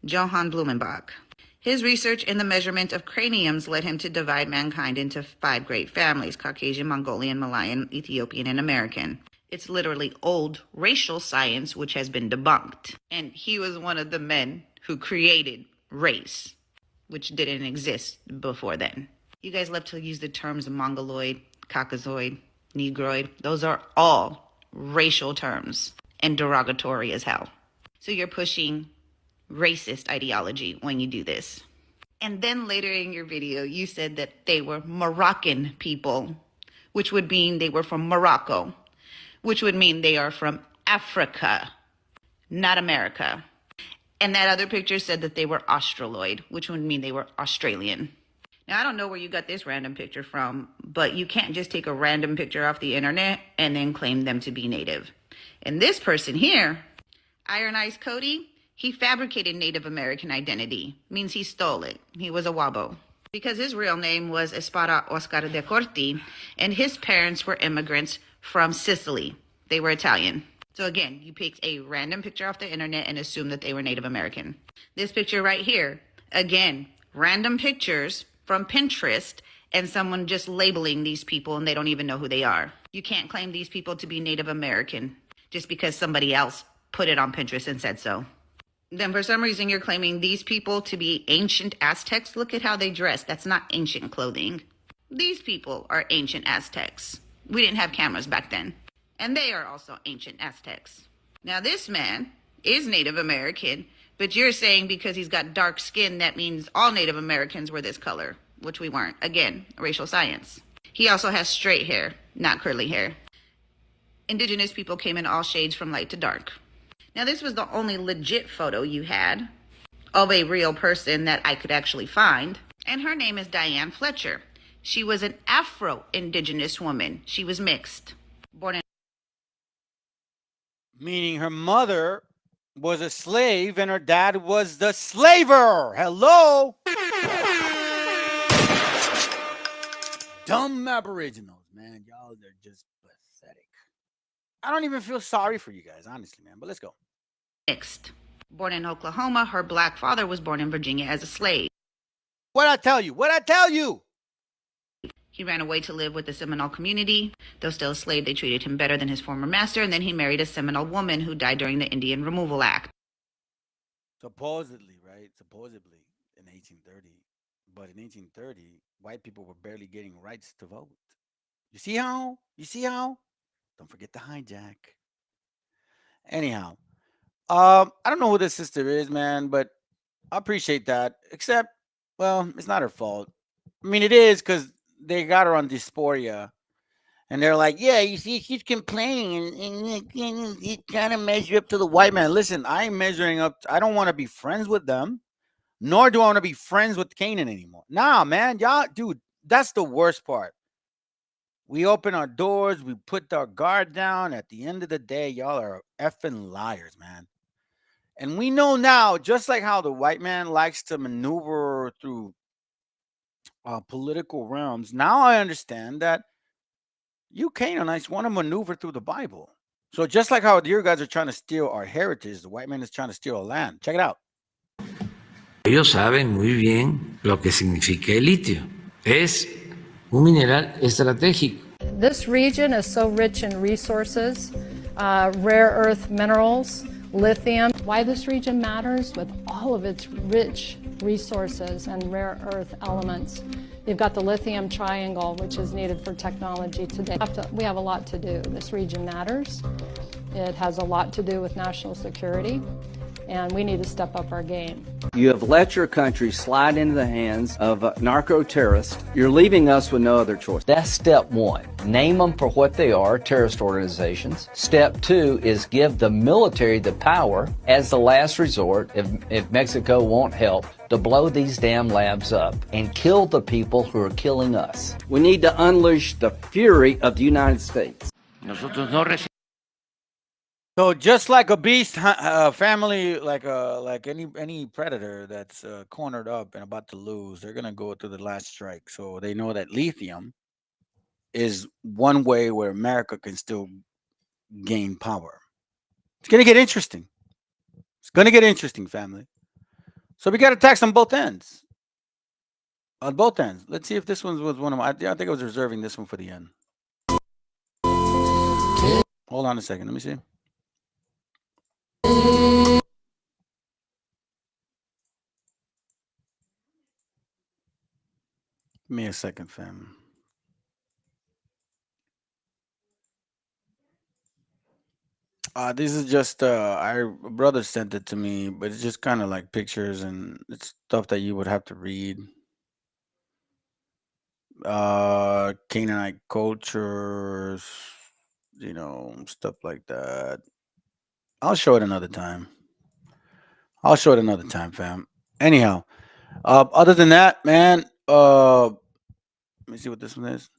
Johann Blumenbach. His research in the measurement of craniums led him to divide mankind into 5 great families: Caucasian, Mongolian, Malayan, Ethiopian, and American. It's literally old racial science which has been debunked. And he was one of the men who created race, which didn't exist before then. You guys love to use the terms Mongoloid, Caucasoid, Negroid. Those are all racial terms and derogatory as hell. So you're pushing racist ideology when you do this. And then later in your video, you said that they were Moroccan people, which would mean they were from Morocco, which would mean they are from Africa, not America. And that other picture said that they were Australoid, which would mean they were Australian. Now, I don't know where you got this random picture from, but you can't just take a random picture off the internet and then claim them to be native. And this person here, Iron Eyes Cody, he fabricated Native American identity. Means he stole it. He was a Wabo. Because his real name was Espada Oscar de Corti, and his parents were immigrants from Sicily. They were Italian. So again, you picked a random picture off the internet and assumed that they were Native American. This picture right here, again, random pictures from Pinterest and someone just labeling these people and they don't even know who they are. You can't claim these people to be Native American just because somebody else put it on Pinterest and said so. Then for some reason you're claiming these people to be ancient Aztecs. Look at how they dress. That's not ancient clothing. These people are ancient Aztecs. We didn't have cameras back then. And they are also ancient Aztecs. Now this man is Native American, but you're saying because he's got dark skin, that means all Native Americans were this color, which we weren't. Again, racial science. He also has straight hair, not curly hair. Indigenous people came in all shades from light to dark. Now this was the only legit photo you had of a real person that I could actually find. And her name is Diane Fletcher. She was an Afro-Indigenous woman. She was mixed. Born in Meaning her mother was a slave and her dad was the slaver. Hello? Dumb Aboriginals, man. Y'all, they're just pathetic. I don't even feel sorry for you guys, honestly, man. But let's go. Mixed. Born in Oklahoma, her black father was born in Virginia as a slave. What'd I tell you? What'd I tell you? He ran away to live with the Seminole community. Though still a slave, they treated him better than his former master, and then he married a Seminole woman who died during the Indian Removal Act. Supposedly, right? Supposedly in 1830. But in 1830, white people were barely getting rights to vote. You see how? You see how? Don't forget the hijack. Anyhow, I don't know who this sister is, man, but I appreciate that. Except, well, it's not her fault. I mean, it is because they got her on dysphoria. And they're like, yeah, you see, she's complaining and he's trying to measure up to the white man. Listen, I'm measuring up. I don't want to be friends with them, nor do I want to be friends with Canaan anymore. Nah, man, y'all, dude, that's the worst part. We open our doors, we put our guard down. At the end of the day, y'all are effing liars, man. And we know now, just like how the white man likes to maneuver through political realms, now I understand that you Canaanites want to maneuver through the Bible. So just like how you guys are trying to steal our heritage, the white man is trying to steal our land. Check it out. Ellos saben muy bien lo que significa el litio. Es un mineral estratégico. This region is so rich in resources, rare earth minerals, lithium. Why this region matters with all of its rich resources and rare earth elements. You've got the lithium triangle, which is needed for technology today. We have a lot to do. This region matters. It has a lot to do with national security. and we need to step up our game. You have let your country slide into the hands of narco terrorists. You're leaving us with no other choice. That's step one. Name them for what they are, terrorist organizations. Step two is give the military the power, as the last resort, if Mexico won't help, to blow these damn labs up and kill the people who are killing us. We need to unleash the fury of the United States. So just like a beast family, like any predator that's cornered up and about to lose, they're gonna go through the last strike. So they know that lithium is one way where America can still gain power. It's gonna get interesting. It's gonna get interesting, family. So we got attacks on both ends. On both ends. Let's see if this one was one of my. I think I was reserving this one for the end. Hold on a second. Let me see. Give me a second, fam. This is just our brother sent it to me, but it's just kind of like pictures and it's stuff that you would have to read. Canaanite cultures, you know, stuff like that. I'll show it another time. Fam. Anyhow, other than that, man, let me see what this one is.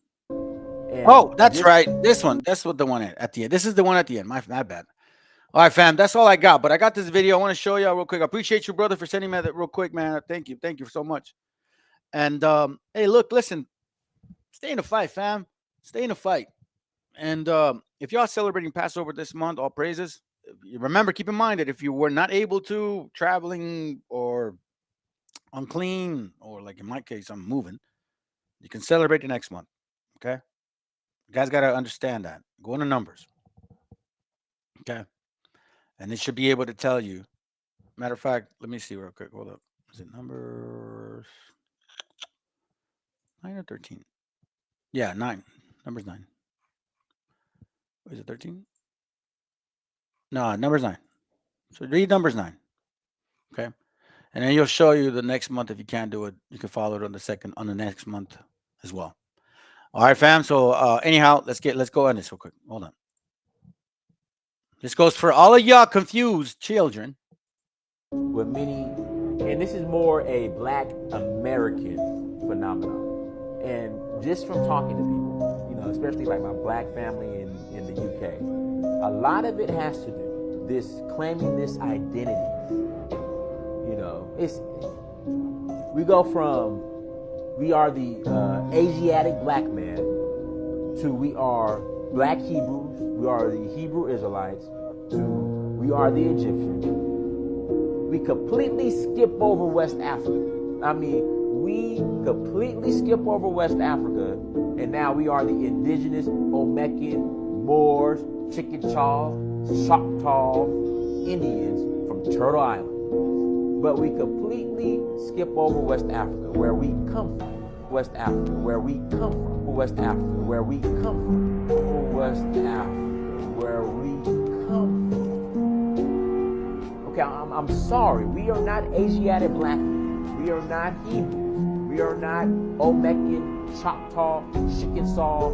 Oh, that's right. This one. That's what the one at the end. This is the one at the end. My bad. All right, fam. That's all I got. But I got this video. I want to show y'all real quick. I appreciate you, brother, for sending me that real quick, man. Thank you. Thank you so much. And hey, look, listen. Stay in the fight, fam. Stay in the fight. And if y'all celebrating Passover this month, all praises. Remember, keep in mind that if you were not able to, traveling or unclean, or like in my case, I'm moving, you can celebrate the next month. Okay? You guys got to understand that. Go into numbers. Okay? And it should be able to tell you. Matter of fact, let me see real quick. Hold up. Is it numbers 9 or 13? Yeah, 9. Numbers 9. Is it 13? No, numbers 9. So read numbers 9. Okay. And then you'll show you the next month. If you can't do it, you can follow it on the next month as well. All right, fam. So anyhow, let's go on this real quick. Hold on. This goes for all of y'all confused children. With many, and this is more a Black American phenomenon. And just from talking to people, you know, especially like my Black family in the UK, a lot of it has to do this claiming this identity. You know, we go from we are the Asiatic black man to we are Black Hebrews, we are the Hebrew Israelites, to we are the Egyptians. We completely skip over West Africa. I mean, we completely skip over West Africa, and now we are the indigenous Olmecan, Moors, Chickasaw, Choctaw Indians from Turtle Island. But we completely skip over West Africa, where we come from. West Africa, where we come from. West Africa, where we come from. West Africa, where we come from. Okay, I'm sorry. We are not Asiatic black people. We are not Hebrews. We are not Olmecan, Choctaw, Chickasaw,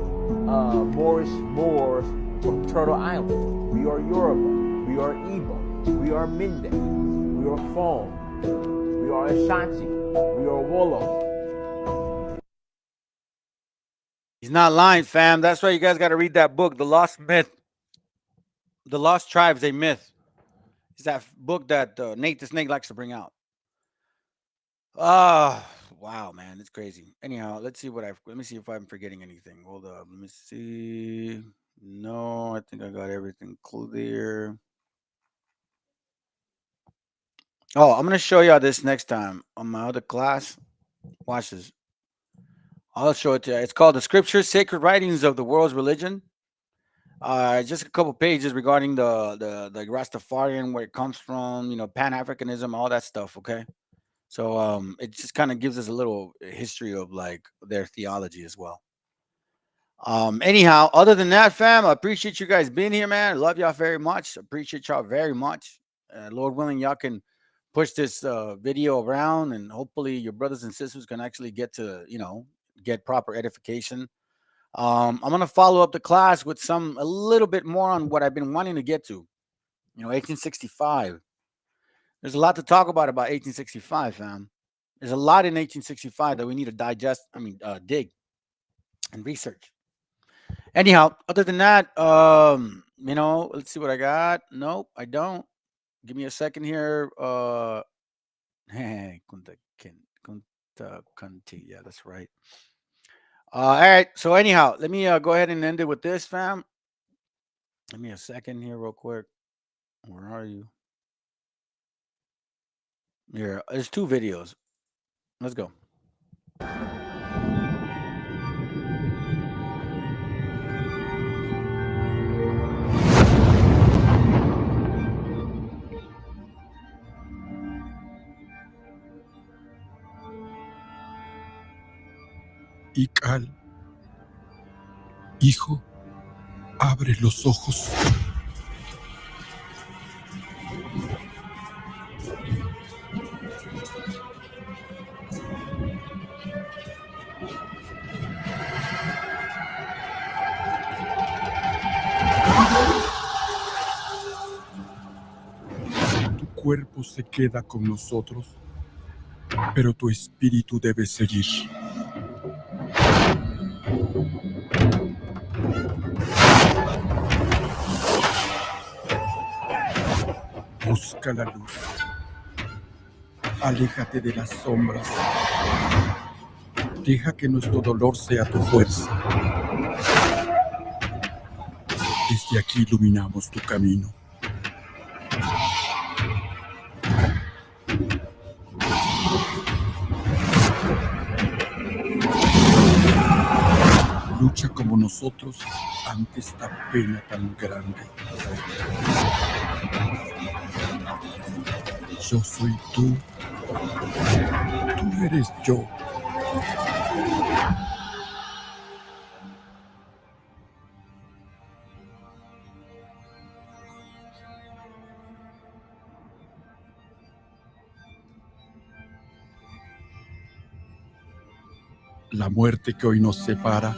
Moorish Moors from Turtle Island. We are Yoruba. We are Igbo. We are Mende. We are Fon. We are Ashanti. We are Wolof. He's not lying, fam. That's why you guys got to read that book, The Lost Myth. The Lost Tribes, a Myth. It's that book that Nate the Snake likes to bring out. Wow, man. It's crazy. Anyhow, let me see if I'm forgetting anything. Hold up. Let me see. No, I think I got everything clear. Oh, I'm going to show y'all this next time on my other class. Watch this. I'll show it to you. It's called The Scriptures, Sacred Writings of the World's Religion. Just a couple pages regarding the Rastafarian, where it comes from, you know, Pan-Africanism, all that stuff, okay? So it just kind of gives us a little history of, like, their theology as well. Anyhow, other than that, fam, I appreciate you guys being here, man. I love y'all very much. Appreciate y'all very much. Lord willing, y'all can push this video around, and hopefully your brothers and sisters can actually get to, get proper edification. I'm going to follow up the class with a little bit more on what I've been wanting to get to, 1865. There's a lot to talk about 1865, fam. There's a lot in 1865 that we need to dig and research. Anyhow, other than that, let's see what I got. Nope, I don't. Give me a second here. Yeah, that's right. All right. So anyhow, let me go ahead and end it with this, fam. Give me a second here, real quick. Where are you? Here, there's 2 videos. Let's go. Ical, hijo, abre los ojos. Tu cuerpo se queda con nosotros, pero tu espíritu debe seguir. Busca la luz. Aléjate de las sombras. Deja que nuestro dolor sea tu fuerza. Desde aquí iluminamos tu camino. Lucha como nosotros ante esta pena tan grande. Yo soy tú. Tú eres yo. La muerte que hoy nos separa,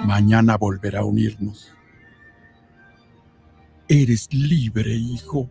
mañana volverá a unirnos. Eres libre, hijo.